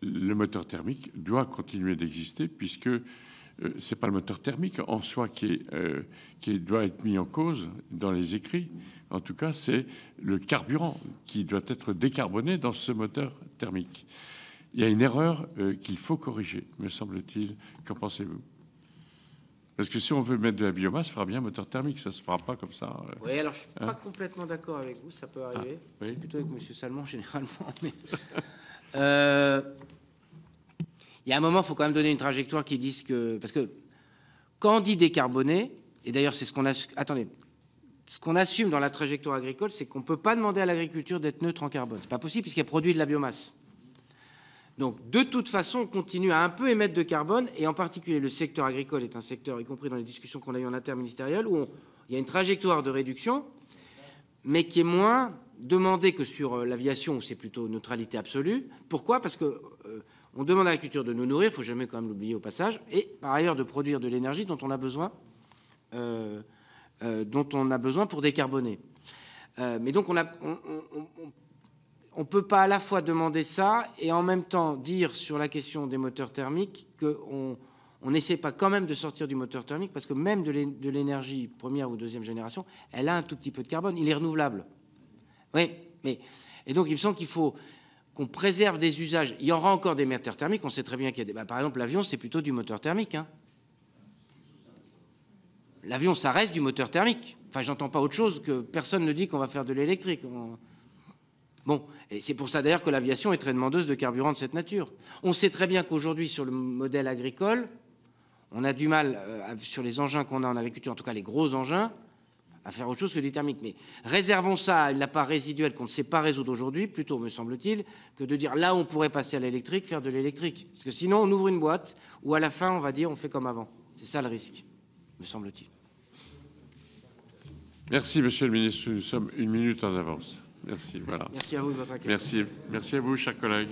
le moteur thermique doit continuer d'exister, puisque ce n'est pas le moteur thermique en soi qui doit être mis en cause dans les écrits. En tout cas, c'est le carburant qui doit être décarboné dans ce moteur thermique. Il y a une erreur qu'il faut corriger, me semble-t-il. Qu'en pensez-vous? Parce que si on veut mettre de la biomasse, il faudra bien un moteur thermique, ça ne se fera pas comme ça. Oui, alors je ne suis pas complètement d'accord avec vous, ça peut arriver. Oui. Plutôt avec M. Salmon, généralement. Mais il y a un moment, il faut quand même donner une trajectoire qui dise que... Parce que quand on dit décarboner, et d'ailleurs c'est ce qu'on assume... Attendez, ce qu'on assume dans la trajectoire agricole, c'est qu'on ne peut pas demander à l'agriculture d'être neutre en carbone. Ce n'est pas possible puisqu'elle produit de la biomasse. Donc, de toute façon, on continue à un peu émettre de carbone, et en particulier le secteur agricole est un secteur, y compris dans les discussions qu'on a eues en interministériel, où il y a une trajectoire de réduction, mais qui est moins demandée que sur l'aviation, où c'est plutôt neutralité absolue. Pourquoi? Parce que on demande à l'agriculture de nous nourrir, il ne faut jamais quand même l'oublier au passage, et par ailleurs de produire de l'énergie dont on a besoin pour décarboner. Mais donc, on ne peut pas à la fois demander ça et en même temps dire sur la question des moteurs thermiques qu'on n'essaie pas quand même de sortir du moteur thermique, parce que même de l'énergie première ou deuxième génération, elle a un tout petit peu de carbone, il est renouvelable. Oui, mais... Et donc il me semble qu'il faut qu'on préserve des usages. Il y aura encore des moteurs thermiques, on sait très bien qu'il y a des... par exemple, l'avion, c'est plutôt du moteur thermique. Hein. L'avion, ça reste du moteur thermique. Enfin, j'entends pas autre chose que personne ne dit qu'on va faire de l'électrique. Bon, et c'est pour ça d'ailleurs que l'aviation est très demandeuse de carburant de cette nature. On sait très bien qu'aujourd'hui, sur le modèle agricole, on a du mal, sur les engins qu'on a en agriculture, en tout cas les gros engins, à faire autre chose que des thermiques. Mais réservons ça à la part résiduelle qu'on ne sait pas résoudre aujourd'hui, plutôt, me semble-t-il, que de dire là, on pourrait passer à l'électrique, faire de l'électrique. Parce que sinon, on ouvre une boîte où à la fin, on va dire on fait comme avant. C'est ça le risque, me semble-t-il. Merci, Monsieur le Ministre. Nous sommes une minute en avance. Merci. Voilà. Merci à vous de votre accueil. Merci à vous, chers collègues.